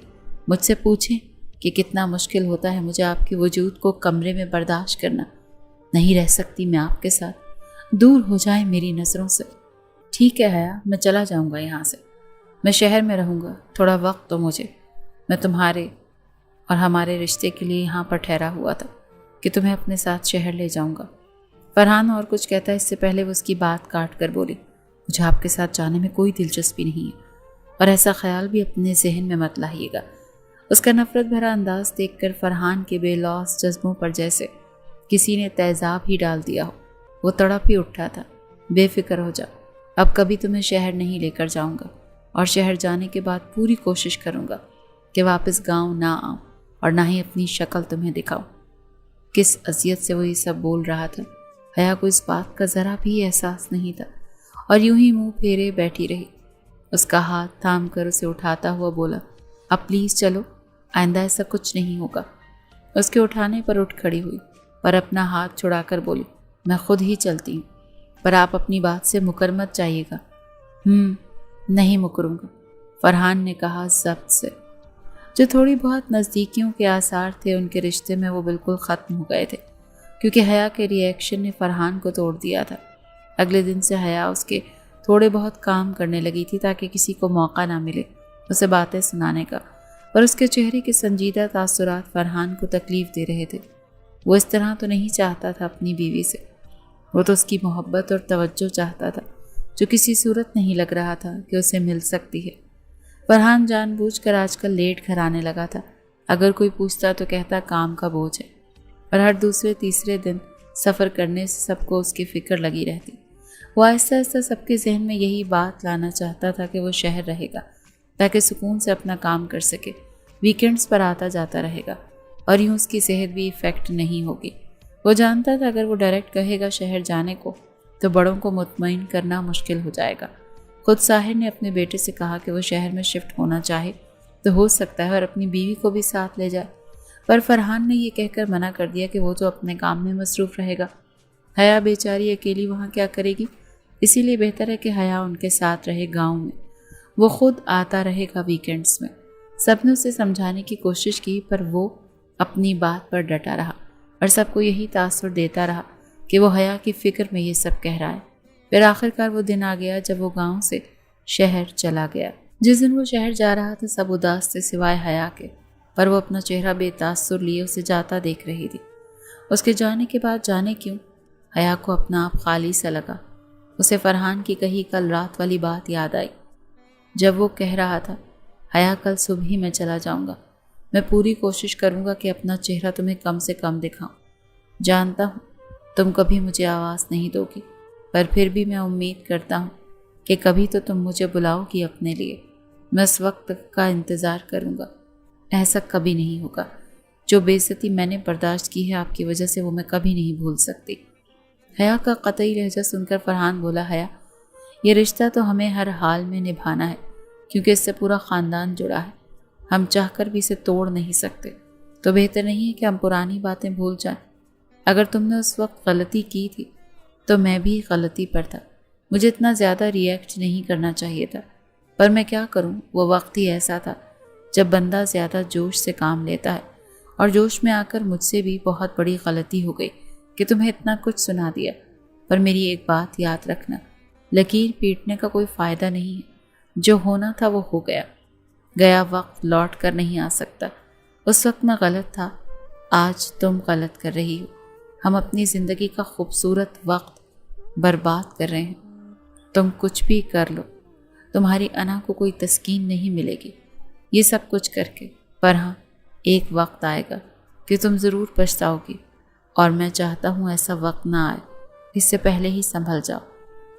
مجھ سے پوچھیں کہ کتنا مشکل ہوتا ہے مجھے آپ کے وجود کو کمرے میں برداشت کرنا۔ نہیں رہ سکتی میں آپ کے ساتھ، دور ہو جائیں میری نظروں سے۔ ٹھیک ہے حیا، میں چلا جاؤں گا یہاں سے، میں شہر میں رہوں گا، تھوڑا وقت تو مجھے، میں تمہارے اور ہمارے رشتے کے لیے یہاں پر ٹھہرا ہوا تھا کہ تمہیں اپنے ساتھ شہر لے جاؤں گا۔ فرحان اور کچھ کہتا اس سے پہلے وہ اس کی بات کاٹ کر بولی، مجھے آپ کے ساتھ جانے میں کوئی دلچسپی نہیں ہے، اور ایسا خیال بھی اپنے ذہن میں مت لائیے گا۔ اس کا نفرت بھرا انداز دیکھ کر فرحان کے بے لوث جذبوں پر جیسے کسی نے تیزاب ہی ڈال دیا ہو۔ وہ تڑپ ہی اٹھا تھا۔ بے فکر ہو جا، اب کبھی تمہیں شہر نہیں لے کر جاؤں گا، اور شہر جانے کے بعد پوری کوشش کروں گا کہ واپس گاؤں نہ آؤں اور نہ ہی اپنی شکل تمہیں دکھاؤں۔ کس اذیت سے وہ یہ سب بول رہا تھا، حیا کو اس بات کا ذرا بھی احساس نہیں تھا، اور یوں ہی منہ پھیرے بیٹھی رہی۔ اس کا ہاتھ تھام کر اسے اٹھاتا ہوا بولا، اب پلیز چلو، آئندہ ایسا کچھ نہیں ہوگا۔ اس کے اٹھانے پر اٹھ کھڑی ہوئی، پر اپنا ہاتھ چھڑا کر بولی، میں خود ہی چلتی ہوں، پر آپ اپنی بات سے مکر مت جائیے گا۔ نہیں مکروں گا، فرحان نے کہا ضبط سے۔ جو تھوڑی بہت نزدیکیوں کے آثار تھے ان کے رشتے میں وہ بالکل ختم ہو گئے تھے، کیونکہ حیا کے ری ایکشن نے فرحان کو توڑ دیا تھا۔ اگلے دن سے حیا اس کے تھوڑے بہت کام کرنے لگی تھی تاکہ کسی کو موقع نہ ملے اسے باتیں سنانے کا، پر اس کے چہرے کے سنجیدہ تاثرات فرحان کو تکلیف دے رہے تھے۔ وہ اس طرح تو نہیں چاہتا تھا اپنی بیوی سے، وہ تو اس کی محبت اور توجہ چاہتا تھا، جو کسی صورت نہیں لگ رہا تھا کہ اسے مل سکتی ہے۔ فرحان جان بوجھ کر آج کل لیٹ گھر آنے لگا تھا۔ اگر کوئی پوچھتا تو کہتا کام کا بوجھ ہے، اور ہر دوسرے تیسرے دن سفر کرنے سے سب کو اس کی فکر لگی رہتی۔ وہ آہستہ آہستہ سب کے ذہن میں یہی بات لانا چاہتا تھا کہ وہ شہر رہے گا تاکہ سکون سے اپنا کام کر سکے، ویکینڈز پر آتا جاتا رہے گا، اور یوں اس کی صحت بھی افیکٹ نہیں ہوگی۔ وہ جانتا تھا اگر وہ ڈائریکٹ کہے گا شہر جانے کو تو بڑوں کو مطمئن کرنا مشکل ہو جائے گا۔ خود ساحر نے اپنے بیٹے سے کہا کہ وہ شہر میں شفٹ ہونا چاہے تو ہو سکتا ہے اور اپنی بیوی کو بھی ساتھ لے جائے، پر فرحان نے یہ کہہ کر منع کر دیا کہ وہ تو اپنے کام میں مصروف رہے گا، حیا بیچاری اکیلی وہاں کیا کرے گی، اسی لیے بہتر ہے کہ حیا ان کے ساتھ رہے گاؤں میں، وہ خود آتا رہے گا ویکینڈز میں۔ سب نے اسے سمجھانے کی کوشش کی پر وہ اپنی بات پر ڈٹا رہا اور سب کو یہی تاثر دیتا رہا کہ وہ حیا کی فکر میں یہ سب کہہ رہا ہے۔ پھر آخرکار وہ دن آ گیا جب وہ گاؤں سے شہر چلا گیا۔ جس دن وہ شہر جا رہا تھا سب اداس تھے سوائے حیا کے، پر وہ اپنا چہرہ بے تاثر لیے اسے جاتا دیکھ رہی تھی۔ اس کے جانے کے بعد جانے کیوں حیا کو اپنا آپ خالی سا لگا۔ اسے فرحان کی کہی کل رات والی بات یاد آئی جب وہ کہہ رہا تھا، حیا کل صبح ہی میں چلا جاؤں گا، میں پوری کوشش کروں گا کہ اپنا چہرہ تمہیں کم سے کم دکھاؤں۔ جانتا ہوں تم کبھی مجھے آواز نہیں دو گی، پر پھر بھی میں امید کرتا ہوں کہ کبھی تو تم مجھے بلاؤ گی اپنے لیے۔ میں اس وقت کا انتظار کروں گا۔ ایسا کبھی نہیں ہوگا، جو بے عزتی میں نے برداشت کی ہے آپ کی وجہ سے وہ میں کبھی نہیں بھول سکتی۔ حیا کا قطعی لہجہ سن کر فرحان بولا، حیا یہ رشتہ تو ہمیں ہر حال میں نبھانا ہے کیونکہ اس سے پورا خاندان جڑا ہے، ہم چاہ کر بھی اسے توڑ نہیں سکتے، تو بہتر نہیں ہے کہ ہم پرانی باتیں بھول جائیں۔ اگر تم نے اس وقت غلطی کی تھی تو میں بھی غلطی پر تھا، مجھے اتنا زیادہ ریئیکٹ نہیں کرنا چاہیے تھا، پر میں کیا کروں، وہ وقت ہی ایسا تھا جب بندہ زیادہ جوش سے کام لیتا ہے، اور جوش میں آ کر مجھ سے بھی بہت بڑی غلطی ہو گئی کہ تمہیں اتنا کچھ سنا دیا۔ پر میری ایک بات یاد رکھنا، لکیر پیٹنے کا کوئی فائدہ نہیں ہے، جو ہونا تھا وہ ہو گیا، گیا وقت لوٹ کر نہیں آ سکتا۔ اس وقت میں غلط تھا، آج تم غلط کر رہی ہو، ہم اپنی زندگی کا خوبصورت وقت برباد کر رہے ہیں۔ تم کچھ بھی کر لو، تمہاری انا کو کوئی تسکین نہیں ملے گی یہ سب کچھ کر کے، پر ہاں ایک وقت آئے گا کہ تم ضرور پچھتاؤ گی، اور میں چاہتا ہوں ایسا وقت نہ آئے، اس سے پہلے ہی سنبھل جاؤ۔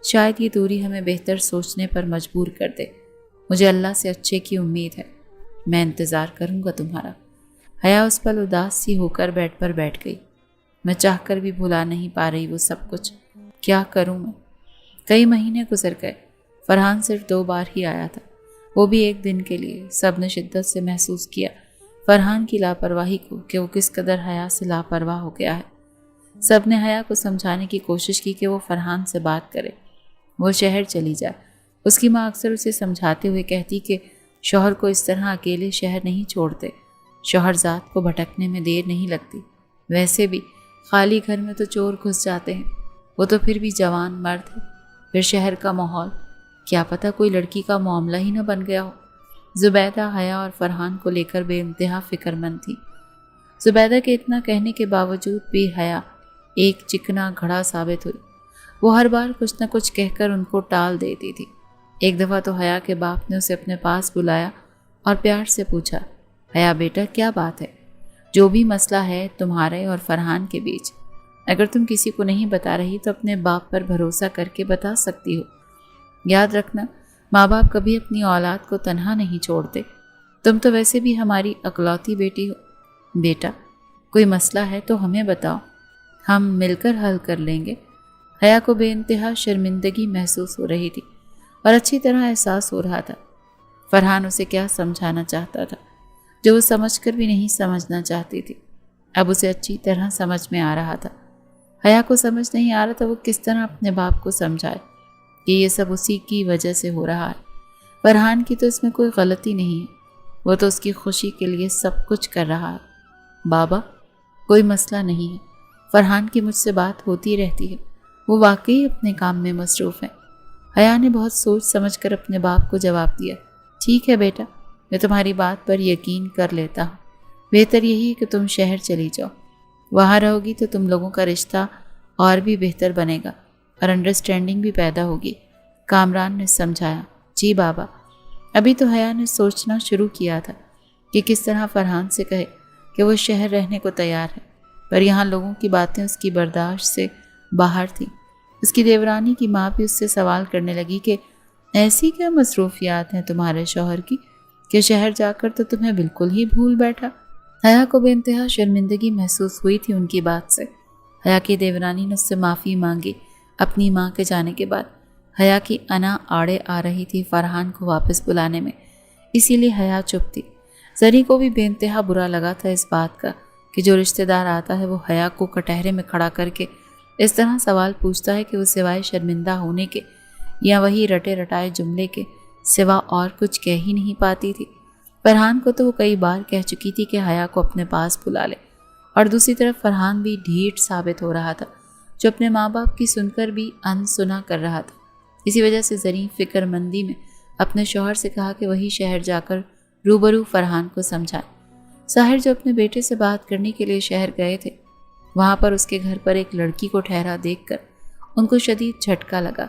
شاید یہ دوری ہمیں بہتر سوچنے پر مجبور کر دے۔ مجھے اللہ سے اچھے کی امید ہے، میں انتظار کروں گا تمہارا۔ حیا اس پل اداس سی ہو کر بیڈ پر بیٹھ گئی۔ میں چاہ کر بھی بھلا نہیں پا رہی وہ سب کچھ، کیا کروں میں؟ کئی مہینے گزر گئے۔ فرحان صرف 2 بار ہی آیا تھا، وہ بھی ایک دن کے لیے۔ سب نے شدت سے محسوس کیا فرحان کی لاپرواہی کو، کہ وہ کس قدر حیا سے لاپرواہ ہو گیا ہے۔ سب نے حیا کو سمجھانے کی کوشش کی کہ وہ فرحان سے بات کرے، وہ شہر چلی جائے۔ اس کی ماں اکثر اسے سمجھاتے ہوئے کہتی کہ شوہر کو اس طرح اکیلے شہر نہیں چھوڑتے، شوہر ذات کو بھٹکنے میں دیر نہیں لگتی، ویسے بھی خالی گھر میں تو چور گھس جاتے ہیں، وہ تو پھر بھی جوان مرد ہے، پھر شہر کا ماحول، کیا پتہ کوئی لڑکی کا معاملہ ہی نہ بن گیا ہو۔ زبیدہ حیا اور فرحان کو لے کر بے انتہا فکر مند تھی۔ زبیدہ کے اتنا کہنے کے باوجود بھی حیا ایک چکنا گھڑا ثابت ہوئی۔ وہ ہر بار کچھ نہ کچھ کہہ کر ان کو ٹال دیتی تھی۔ ایک دفعہ تو حیا کے باپ نے اسے اپنے پاس بلایا اور پیار سے پوچھا، حیا بیٹا کیا بات ہے؟ جو بھی مسئلہ ہے تمہارے اور فرحان کے بیچ، اگر تم کسی کو نہیں بتا رہی تو اپنے باپ پر بھروسہ کر کے بتا سکتی ہو۔ یاد رکھنا، ماں باپ کبھی اپنی اولاد کو تنہا نہیں چھوڑتے۔ تم تو ویسے بھی ہماری اکلوتی بیٹی ہو۔ بیٹا کوئی مسئلہ ہے تو ہمیں بتاؤ، ہم مل کر حل کر لیں گے۔ حیا کو بے انتہا شرمندگی محسوس ہو رہی تھی اور اچھی طرح احساس ہو رہا تھا فرحان اسے کیا سمجھانا چاہتا تھا، جو وہ سمجھ کر بھی نہیں سمجھنا چاہتی تھی۔ اب اسے اچھی طرح سمجھ میں آ رہا تھا۔ حیا کو سمجھ نہیں آ رہا تھا وہ کس طرح اپنے باپ کو سمجھائے کہ یہ سب اسی کی وجہ سے ہو رہا ہے۔ فرحان کی تو اس میں کوئی غلطی نہیں ہے، وہ تو اس کی خوشی کے لیے سب کچھ کر رہا ہے۔ بابا کوئی مسئلہ نہیں ہے، فرحان کی مجھ سے بات ہوتی رہتی ہے، وہ واقعی اپنے کام میں مصروف ہے۔ حیا نے بہت سوچ سمجھ کر اپنے باپ کو جواب دیا، ٹھیک ہے بیٹا، میں تمہاری بات پر یقین کر لیتا ہوں۔ بہتر یہی ہے کہ تم شہر چلی جاؤ، وہاں رہو گی تو تم لوگوں کا رشتہ اور بھی بہتر بنے گا اور انڈرسٹینڈنگ بھی پیدا ہوگی۔ کامران نے سمجھایا، جی بابا۔ ابھی تو حیا نے سوچنا شروع کیا تھا کہ کس طرح فرحان سے کہے کہ وہ شہر رہنے کو تیار ہے، پر یہاں لوگوں کی باتیں اس کی برداشت سے باہر تھیں۔ اس کی دیورانی کی ماں بھی اس سے سوال کرنے لگی کہ ایسی کیا مصروفیات ہیں تمہارے شوہر کی کہ شہر جا کر تو تمہیں بالکل ہی بھول بیٹھا۔ حیا کو بے انتہا شرمندگی محسوس ہوئی تھی ان کی بات سے۔ حیا کی دیورانی نے اس سے معافی مانگی اپنی ماں کے جانے کے بعد۔ حیا کی انا آڑے آ رہی تھی فرحان کو واپس بلانے میں، اسی لیے حیا چپ تھی۔ زری کو بھی بے انتہا برا لگا تھا اس بات کا کہ جو رشتہ دار آتا ہے وہ حیا کو کٹہرے میں کھڑا کر کے اس طرح سوال پوچھتا ہے کہ وہ سوائے شرمندہ ہونے کے یا وہی رٹے رٹائے جملے کے سوا اور کچھ کہہ ہی نہیں پاتی تھی۔ فرحان کو تو وہ کئی بار کہہ چکی تھی کہ حیا کو اپنے پاس بلا لے، اور دوسری طرف فرحان بھی ڈھیٹ ثابت ہو رہا تھا، جو اپنے ماں باپ کی سن کر بھی ان سنا کر رہا تھا۔ اسی وجہ سے زری فکر مندی میں اپنے شوہر سے کہا کہ وہی شہر جا کر روبرو فرحان کو سمجھائے۔ ساحر جو اپنے بیٹے سے بات کرنے کے لیے شہر گئے تھے، وہاں پر اس کے گھر پر ایک لڑکی کو ٹھہرا دیکھ کر ان کو شدید جھٹکا لگا۔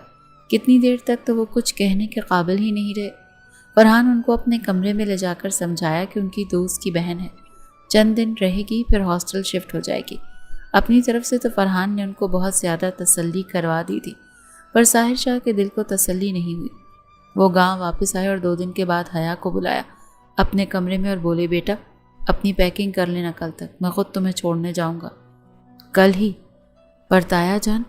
کتنی دیر تک تو وہ کچھ کہنے کے قابل ہی نہیں رہے۔ فرحان ان کو اپنے کمرے میں لے جا کر سمجھایا کہ ان کی دوست کی بہن ہے، چند دن رہے گی پھر ہاسٹل شفٹ ہو جائے گی۔ اپنی طرف سے تو فرحان نے ان کو بہت زیادہ تسلی کروا دی تھی، پر ساحر شاہ کے دل کو تسلی نہیں ہوئی۔ وہ گاؤں واپس آئے اور 2 دن کے بعد حیا کو بلایا اپنے کمرے میں اور بولے، بیٹا اپنی پیکنگ کر لینا، کل تک میں خود تمہیں چھوڑنے جاؤں گا۔ کل ہی؟ پر تایا جان،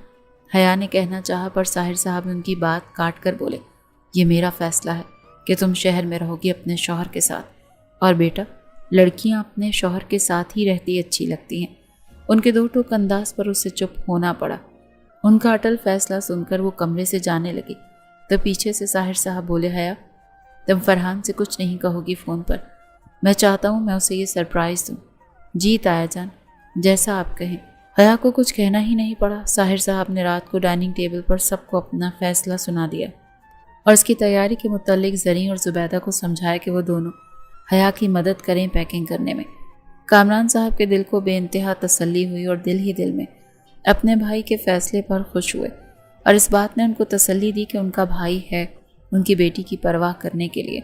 حیا نے کہنا چاہا، پر ساحر صاحب نے ان کی بات کاٹ کر بولے، یہ میرا فیصلہ ہے کہ تم شہر میں رہو گی اپنے شوہر کے ساتھ، اور بیٹا لڑکیاں اپنے شوہر کے ساتھ ہی رہتی اچھی لگتی ہیں۔ ان کے 2 ٹوک انداز پر اسے چپ ہونا پڑا۔ ان کا اٹل فیصلہ سن کر وہ کمرے سے جانے لگی تو پیچھے سے ساحر صاحب بولے، حیا تم فرحان سے کچھ نہیں کہو گی فون پر، میں چاہتا ہوں میں اسے یہ سرپرائز دوں۔ جی تایا جان، جیسا آپ کہیں۔ حیا کو کچھ کہنا ہی نہیں پڑا۔ ساحر صاحب نے رات کو ڈائننگ ٹیبل پر سب کو اپنا فیصلہ سنا دیا اور اس کی تیاری کے متعلق زری اور زبیدہ کو سمجھایا کہ وہ دونوں حیا کی مدد کریں پیکنگ کرنے میں۔ کامران صاحب کے دل کو بے انتہا تسلی ہوئی اور دل ہی دل میں اپنے بھائی کے فیصلے پر خوش ہوئے اور اس بات نے ان کو تسلی دی کہ ان کا بھائی ہے ان کی بیٹی کی پرواہ کرنے کے لیے۔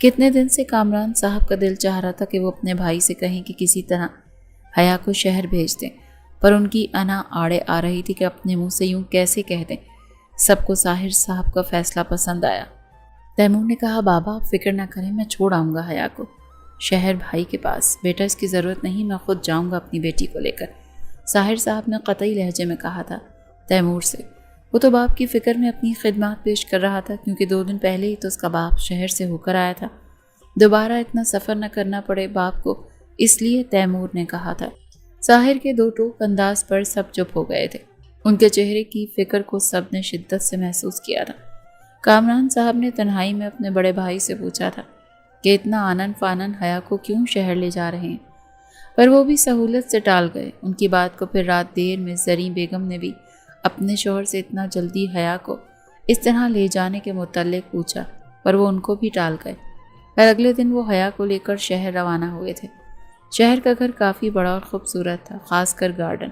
کتنے دن سے کامران صاحب کا دل چاہ رہا تھا کہ وہ اپنے بھائی سے کہیں کہ کسی طرح حیا کو شہر بھیج دیں، پر ان کی انا آڑے آ رہی تھی کہ اپنے منہ سے یوں کیسے کہہ دیں۔ سب کو طاہر صاحب کا فیصلہ پسند آیا۔ تیمور نے کہا بابا آپ فکر نہ کریں، میں چھوڑ آؤں گا حیا کو شہر بھائی کے پاس۔ بیٹا اس کی ضرورت نہیں، میں خود جاؤں گا اپنی بیٹی کو لے کر، طاہر صاحب نے قطعی لہجے میں کہا تھا تیمور سے۔ وہ تو باپ کی فکر میں اپنی خدمات پیش کر رہا تھا، کیونکہ 2 دن پہلے ہی تو اس کا باپ شہر سے ہو کر آیا تھا۔ دوبارہ اتنا سفر نہ کرنا پڑے باپ کو، اس لیے تیمور نے کہا تھا۔ طاہر کے 2 ٹوک انداز پر سب چپ ہو گئے تھے۔ ان کے چہرے کی فکر کو سب نے شدت سے محسوس کیا تھا۔ کامران صاحب نے تنہائی میں اپنے بڑے بھائی سے پوچھا تھا کہ اتنا آنن فانن حیا کو کیوں شہر لے جا رہے ہیں، پر وہ بھی سہولت سے ٹال گئے۔ ان کی بات کو پھر رات دیر میں زریں بیگم نے بھی اپنے شوہر سے اتنا جلدی حیا کو اس طرح لے جانے کے متعلق پوچھا، پر وہ ان کو بھی ٹال گئے۔ پر اگلے دن وہ حیا کو لے کر شہر روانہ ہوئے تھے۔ شہر کا گھر کافی بڑا اور خوبصورت تھا، خاص کر گارڈن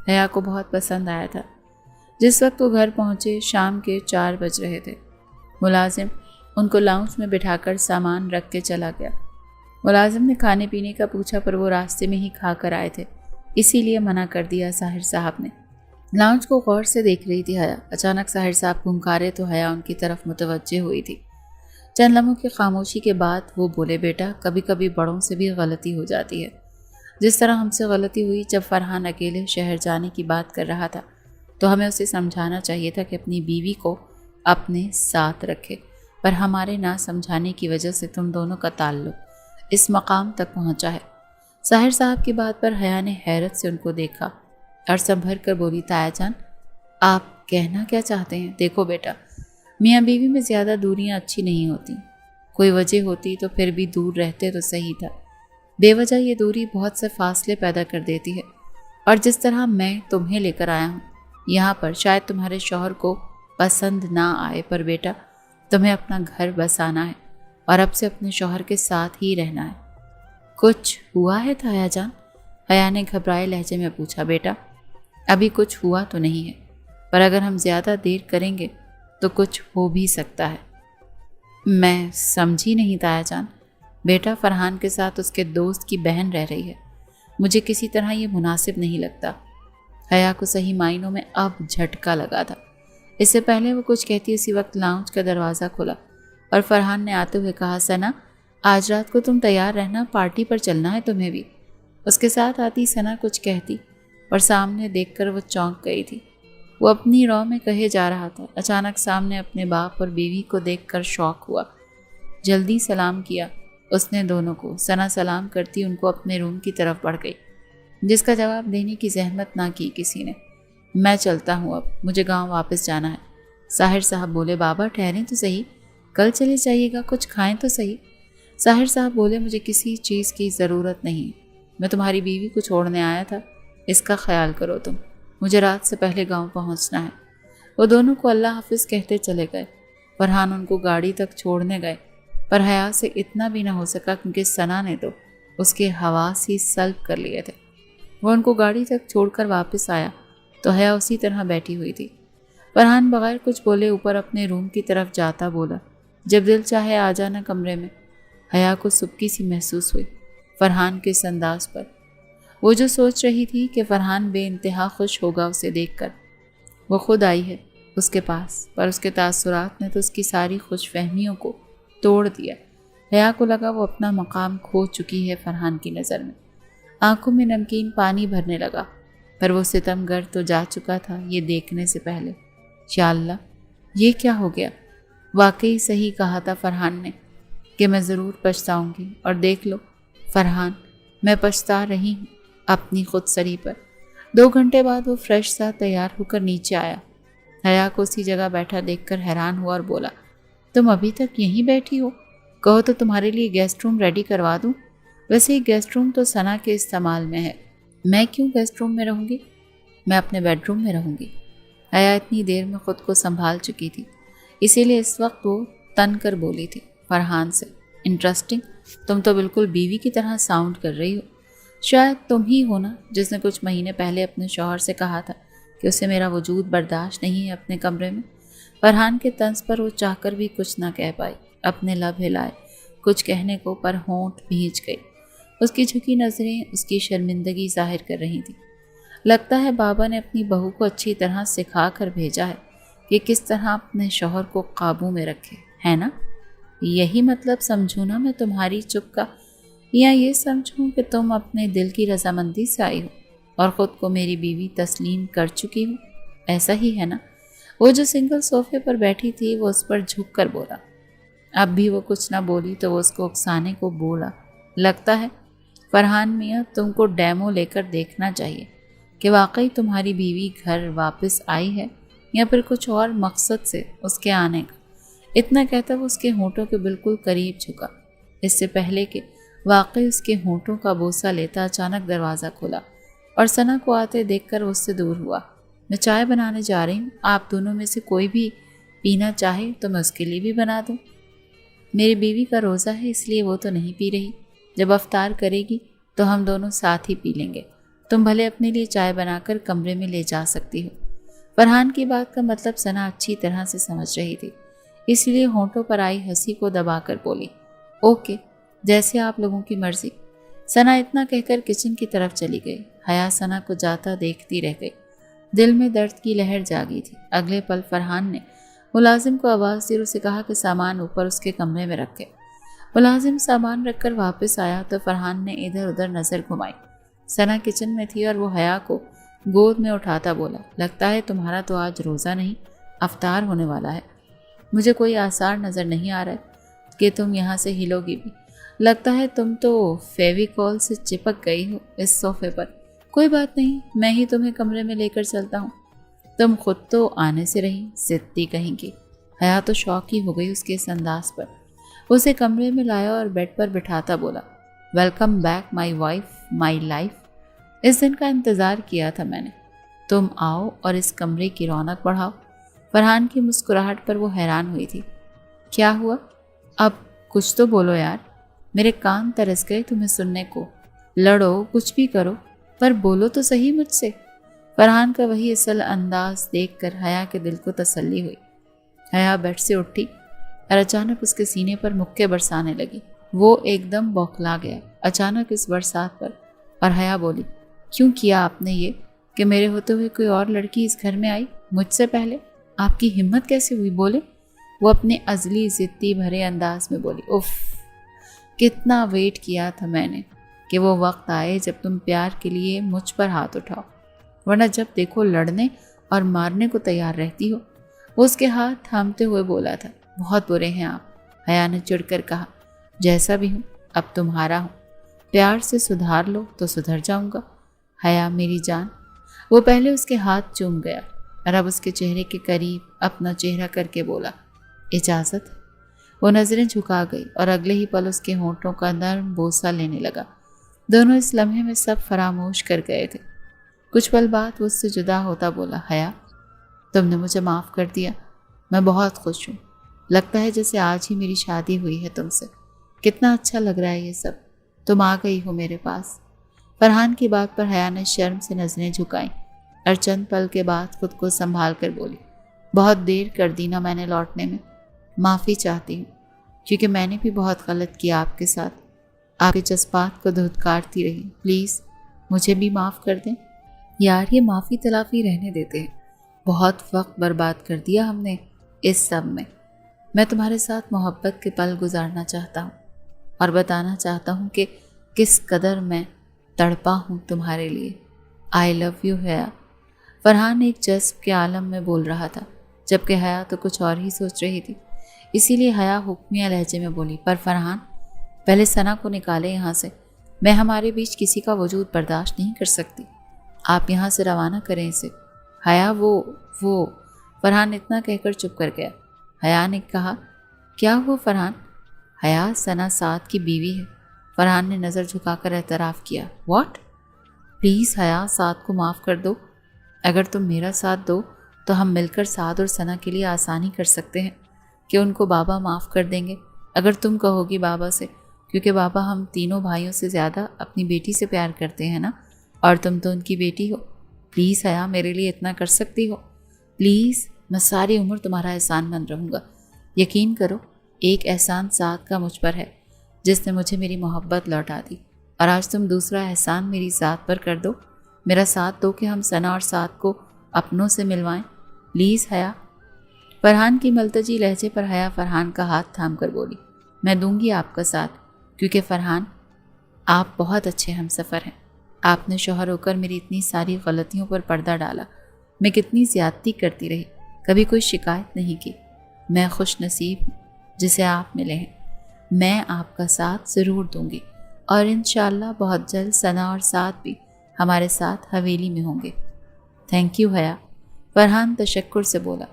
حیا کو بہت پسند آیا تھا۔ جس وقت وہ گھر پہنچے شام کے 4 بج رہے تھے۔ ملازم ان کو لاؤنج میں بٹھا کر سامان رکھ کے چلا گیا۔ ملازم نے کھانے پینے کا پوچھا، پر وہ راستے میں ہی کھا کر آئے تھے، اسی لیے منع کر دیا طاہر صاحب نے۔ لاؤنج کو غور سے دیکھ رہی تھی حیا۔ اچانک طاہر صاحب پھنکارے تو حیا ان کی طرف متوجہ ہوئی تھی۔ چند لمحوں کی خاموشی کے بعد وہ بولے بیٹا کبھی کبھی بڑوں سے بھی غلطی ہو جاتی ہے، جس طرح ہم سے غلطی ہوئی جب فرحان اکیلے شہر جانے کی بات کر رہا تھا تو ہمیں اسے سمجھانا چاہیے تھا کہ اپنی بیوی کو اپنے ساتھ رکھے، پر ہمارے نہ سمجھانے کی وجہ سے تم دونوں کا تعلق اس مقام تک پہنچا ہے۔ طاہر صاحب کی بات پر حیا نے حیرت سے ان کو دیکھا اور سنبھل کر بولی تایا جان آپ کہنا کیا چاہتے ہیں؟ دیکھو بیٹا میاں بیوی میں زیادہ دوریاں اچھی نہیں ہوتی، کوئی وجہ ہوتی تو پھر بھی دور رہتے تو صحیح تھا، بے وجہ یہ دوری بہت سے فاصلے پیدا کر دیتی ہے، اور جس طرح میں تمہیں لے کر آیا ہوں یہاں پر شاید تمہارے شوہر کو پسند نہ آئے، پر بیٹا تمہیں اپنا گھر بسانا ہے اور اب سے اپنے شوہر کے ساتھ ہی رہنا ہے۔ کچھ ہوا ہے تایا جان؟ حیا نے گھبرائے لہجے میں پوچھا۔ بیٹا ابھی کچھ ہوا تو نہیں ہے، پر اگر ہم زیادہ دیر کریں گے تو کچھ ہو بھی سکتا ہے۔ میں سمجھی نہیں تایا جان۔ بیٹا فرحان کے ساتھ اس کے دوست کی بہن رہ رہی ہے، مجھے کسی طرح یہ مناسب نہیں لگتا۔ حیا کو صحیح معنوں میں اب جھٹکا لگا تھا۔ اس سے پہلے وہ کچھ کہتی اسی وقت لاؤنج کا دروازہ کھلا اور فرحان نے آتے ہوئے کہا ثنا آج رات کو تم تیار رہنا، پارٹی پر چلنا ہے تمہیں بھی۔ اس کے ساتھ آتی ثنا کچھ کہتی اور سامنے دیکھ کر وہ چونک گئی تھی۔ وہ اپنی رو میں کہے جا رہا تھا، اچانک سامنے اپنے باپ اور بیوی کو دیکھ کر شوق ہوا۔ جلدی سلام کیا اس نے دونوں کو۔ ثنا سلام کرتی ان کو اپنے روم کی طرف بڑھ گئی، جس کا جواب دینے کی زحمت نہ کی کسی نے۔ میں چلتا ہوں، اب مجھے گاؤں واپس جانا ہے۔ طاہر صاحب بولے بابا ٹھہریں تو صحیح، کل چلے جائیے گا، کچھ کھائیں تو صحیح۔ طاہر صاحب بولے مجھے کسی چیز کی ضرورت نہیں، میں تمہاری بیوی کو چھوڑنے آیا تھا، اس کا خیال کرو تم، مجھے رات سے پہلے گاؤں پہنچنا ہے۔ وہ دونوں کو اللہ حافظ کہتے چلے گئے۔ فرحان ان کو گاڑی تک چھوڑنے گئے، پر حیا سے اتنا بھی نہ ہو سکا کیونکہ ثنا نے تو اس کے حواس ہی سلب کر لیے تھے۔ وہ ان کو گاڑی تک چھوڑ کر واپس آیا تو حیا اسی طرح بیٹھی ہوئی تھی۔ فرحان بغیر کچھ بولے اوپر اپنے روم کی طرف جاتا بولا جب دل چاہے آ جانا کمرے میں۔ حیا کو سبکی سی محسوس ہوئی فرحان کے اس انداز پر۔ وہ جو سوچ رہی تھی کہ فرحان بے انتہا خوش ہوگا اسے دیکھ کر، وہ خود آئی ہے اس کے پاس، پر اس کے تاثرات نے تو اس کی ساری خوش فہمیوں کو توڑ دیا۔ حیا کو لگا وہ اپنا مقام کھو چکی ہے فرحان کی نظر میں۔ آنکھوں میں نمکین پانی بھرنے لگا، پر وہ ستم گر تو جا چکا تھا یہ دیکھنے سے پہلے۔ یا اللہ یہ کیا ہو گیا؟ واقعی صحیح کہا تھا فرحان نے کہ میں ضرور پچھتاؤں گی، اور دیکھ لو فرحان میں پچھتا رہی ہوں اپنی خود سری پر۔ 2 گھنٹے بعد وہ فریش سا تیار ہو کر نیچے آیا۔ حیا کو اسی جگہ بیٹھا دیکھ کر حیران ہوا اور بولا تم ابھی تک یہیں بیٹھی ہو؟ کہو تو تمہارے لیے گیسٹ روم ریڈی کروا دوں؟ ویسے یہ گیسٹ روم تو ثنا کے استعمال میں ہے، میں کیوں گیسٹ روم میں رہوں گی؟ میں اپنے بیڈ روم میں رہوں گی۔ حیا اتنی دیر میں خود کو سنبھال چکی تھی، اسی لیے اس وقت وہ تن کر بولی تھی فرحان سے انٹرسٹنگ، تم تو بالکل بیوی کی طرح ساؤنڈ کر رہی ہو۔ شاید تم ہی ہو نا جس نے کچھ مہینے پہلے اپنے شوہر سے کہا تھا کہ اسے میرا وجود برداشت نہیں ہے اپنے کمرے میں۔ فرحان کے طنز پر وہ چاہ کر بھی کچھ نہ کہہ پائی، اپنے لب ہلائے کچھ کہنے کو پر ہونٹ بھیج گئی۔ اس کی جھکی نظریں اس کی شرمندگی ظاہر کر رہی تھیں۔ لگتا ہے بابا نے اپنی بہو کو اچھی طرح سکھا کر بھیجا ہے کہ کس طرح اپنے شوہر کو قابو میں رکھے، ہے نا؟ یہی مطلب سمجھوں نا میں تمہاری چپ کا، یا یہ سمجھوں کہ تم اپنے دل کی رضامندی سے آئی ہو اور خود کو میری بیوی تسلیم کر چکی ہو؟ ایسا ہی ہے نا؟ وہ جو سنگل صوفے پر بیٹھی تھی وہ اس پر جھک کر بولا۔ اب بھی وہ کچھ نہ بولی تو وہ اس کو اکسانے کو بولا، لگتا ہے فرحان میاں تم کو ڈیمو لے کر دیکھنا چاہیے کہ واقعی تمہاری بیوی گھر واپس آئی ہے یا پھر کچھ اور مقصد سے اس کے آنے کا۔ اتنا کہتا وہ اس کے ہونٹوں کے بالکل قریب جھکا، اس سے پہلے کہ واقعی اس کے ہونٹوں کا بوسہ لیتا اچانک دروازہ کھلا اور ثنا کو آتے دیکھ کر اس سے دور ہوا۔ میں چائے بنانے جا رہی ہوں، آپ دونوں میں سے کوئی بھی پینا چاہے تو میں اس کے لیے بھی بنا دوں۔ میری بیوی کا روزہ ہے اس لیے وہ تو نہیں پی رہی، جب افطار کرے گی تو ہم دونوں ساتھ ہی پی لیں گے۔ تم بھلے اپنے لیے چائے بنا کر کمرے میں لے جا سکتی ہو۔ فرحان کی بات کا مطلب ثنا اچھی طرح سے سمجھ رہی تھی، اس لیے ہونٹوں پر آئی ہنسی کو دبا کر بولی، اوکے جیسے آپ لوگوں کی مرضی۔ ثنا اتنا کہہ کر کچن کی طرف چلی گئی۔ حیا ثنا کو جاتا دیکھتی رہ گئی، دل میں درد کی لہر جاگی تھی۔ اگلے پل فرحان نے ملازم کو آواز دی اور اسے کہا کہ سامان اوپر اس کے کمرے میں رکھے۔ ملازم سامان رکھ کر واپس آیا تو فرحان نے ادھر ادھر نظر گھمائی۔ ثنا کچن میں تھی اور وہ حیا کو گود میں اٹھاتا بولا، لگتا ہے تمہارا تو آج روزہ نہیں افطار ہونے والا ہے۔ مجھے کوئی آثار نظر نہیں آ رہا ہے کہ تم یہاں سے ہلو گی بھی۔ لگتا ہے تم تو فیویکول سے چپک گئی ہو اس صوفے پر۔ کوئی بات نہیں، میں ہی تمہیں کمرے میں لے کر چلتا ہوں۔ تم خود تو آنے سے رہی، ضدی کہیں گی۔ حیا تو شوق ہی ہو گئی اس کے اس انداز پر۔ اسے کمرے میں لایا اور بیڈ پر بٹھاتا بولا، welcome back my wife my life. اس دن کا انتظار کیا تھا میں نے، تم آؤ اور اس کمرے کی رونق بڑھاؤ۔ فرحان کی مسکراہٹ پر وہ حیران ہوئی تھی۔ کیا ہوا؟ اب کچھ تو بولو یار، میرے کان ترس گئے تمہیں سننے کو۔ لڑو کچھ بھی کرو پر بولو تو صحیح مجھ سے۔ فرحان کا وہی اصل انداز دیکھ کر حیا کے دل کو تسلی ہوئی۔ حیا بیڈ سے اٹھی اور اچانک اس کے سینے پر مکے برسانے لگی۔ وہ ایک دم بوکھلا گیا اچانک اس برسات پر، اور حیا بولی، کیوں کیا آپ نے یہ کہ میرے ہوتے ہوئے کوئی اور لڑکی اس گھر میں آئی مجھ سے پہلے؟ آپ کی ہمت کیسے ہوئی بولے؟ وہ اپنے ازلی ضدی بھرے انداز میں بولی، اف، کتنا ویٹ کیا تھا میں نے کہ وہ وقت آئے جب تم پیار کے لیے مجھ پر ہاتھ اٹھاؤ، ورنہ جب دیکھو لڑنے اور مارنے کو تیار رہتی ہو۔ وہ اس کے ہاتھ تھامتے ہوئے بولا تھا، بہت برے ہیں آپ۔ حیا نے چڑھ کر کہا، جیسا بھی ہوں اب تمہارا ہوں، پیار سے سدھار لو تو سدھر جاؤں گا۔ حیا میری جان۔ وہ پہلے اس کے ہاتھ چوم گیا اور اب اس کے چہرے کے قریب اپنا چہرہ کر کے بولا، اجازت؟ وہ نظریں جھکا گئی اور اگلے ہی پل اس کے ہونٹوں کا نرم بوسہ لینے لگا۔ دونوں اس لمحے میں سب فراموش کر گئے تھے۔ کچھ پل بعد وہ اس سے جدا ہوتا بولا، حیا تم نے مجھے معاف کر دیا، میں بہت خوش ہوں۔ لگتا ہے جیسے آج ہی میری شادی ہوئی ہے تم سے۔ کتنا اچھا لگ رہا ہے یہ سب، تم آ گئی ہو میرے پاس۔ فرحان کی بات پر حیا نے شرم سے نظریں جھکائیں اور چند پل کے بعد خود کو سنبھال کر بولی، بہت دیر کر دی نا میں نے لوٹنے میں، معافی چاہتی ہوں، کیونکہ میں نے بھی بہت غلط کیا آپ کے ساتھ، آپ کے جذبات کو دھتکارتی رہی، پلیز مجھے بھی معاف کر دیں۔ یار یہ معافی تلافی رہنے دیتے ہیں، بہت وقت برباد کر دیا ہم نے اس سب میں تمہارے ساتھ محبت کے پل گزارنا چاہتا ہوں اور بتانا چاہتا ہوں کہ کس قدر میں تڑپا ہوں تمہارے لیے۔ آئی لو یو حیا۔ فرحان ایک جذب کے عالم میں بول رہا تھا، جبکہ حیا تو کچھ اور ہی سوچ رہی تھی، اسی لیے حیا حکمیہ لہجے میں بولی، پر فرحان پہلے ثنا کو نکالے یہاں سے، میں ہمارے بیچ کسی کا وجود برداشت نہیں کر سکتی، آپ یہاں سے روانہ کریں اسے۔ حیا وہ فرحان اتنا کہہ کر چپ کر گیا۔ حیا نے کہا، کیا ہوا فرحان؟ حیا ثنا سعد کی بیوی ہے۔ فرحان نے نظر جھکا کر اعتراف کیا، واٹ؟ پلیز حیا سعد کو معاف کر دو، اگر تم میرا ساتھ دو تو ہم مل کر سعد اور ثنا کے لیے آسانی کر سکتے ہیں کہ ان کو بابا معاف کر دیں گے۔ اگر تم کہو گی بابا سے کیونکہ بابا ہم تینوں بھائیوں سے زیادہ اپنی بیٹی سے پیار کرتے ہیں نا، اور تم تو ان کی بیٹی ہو۔ پلیز حیا میرے لیے اتنا کر سکتی ہو؟ پلیز، میں ساری عمر تمہارا احسان مند رہوں گا۔ یقین کرو، ایک احسان سعد کا مجھ پر ہے جس نے مجھے میری محبت لوٹا دی، اور آج تم دوسرا احسان میری ذات پر کر دو، میرا ساتھ دو کہ ہم ثنا اور سعد کو اپنوں سے ملوائیں۔ پلیز حیا۔ فرحان کی ملتجی لہجے پر حیا فرحان کا ہاتھ تھام کر بولی، میں دوں گی آپ کا ساتھ، کیونکہ فرحان آپ بہت اچھے ہم سفر ہیں۔ آپ نے شوہر ہو کر میری اتنی ساری غلطیوں پر پردہ ڈالا، میں کتنی زیادتی کرتی رہی، کبھی کوئی شکایت نہیں کی۔ میں خوش نصیب ہوں جسے آپ ملے ہیں۔ میں آپ کا ساتھ ضرور دوں گی، اور انشاءاللہ بہت جلد ثنا اور سعد بھی ہمارے ساتھ حویلی میں ہوں گے۔ تھینک یو حیا، فرحان تشکر سے بولا۔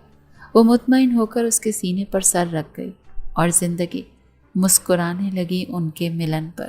وہ مطمئن ہو کر اس کے سینے پر سر رکھ گئی اور زندگی مسکرانے لگی ان کے ملن پر۔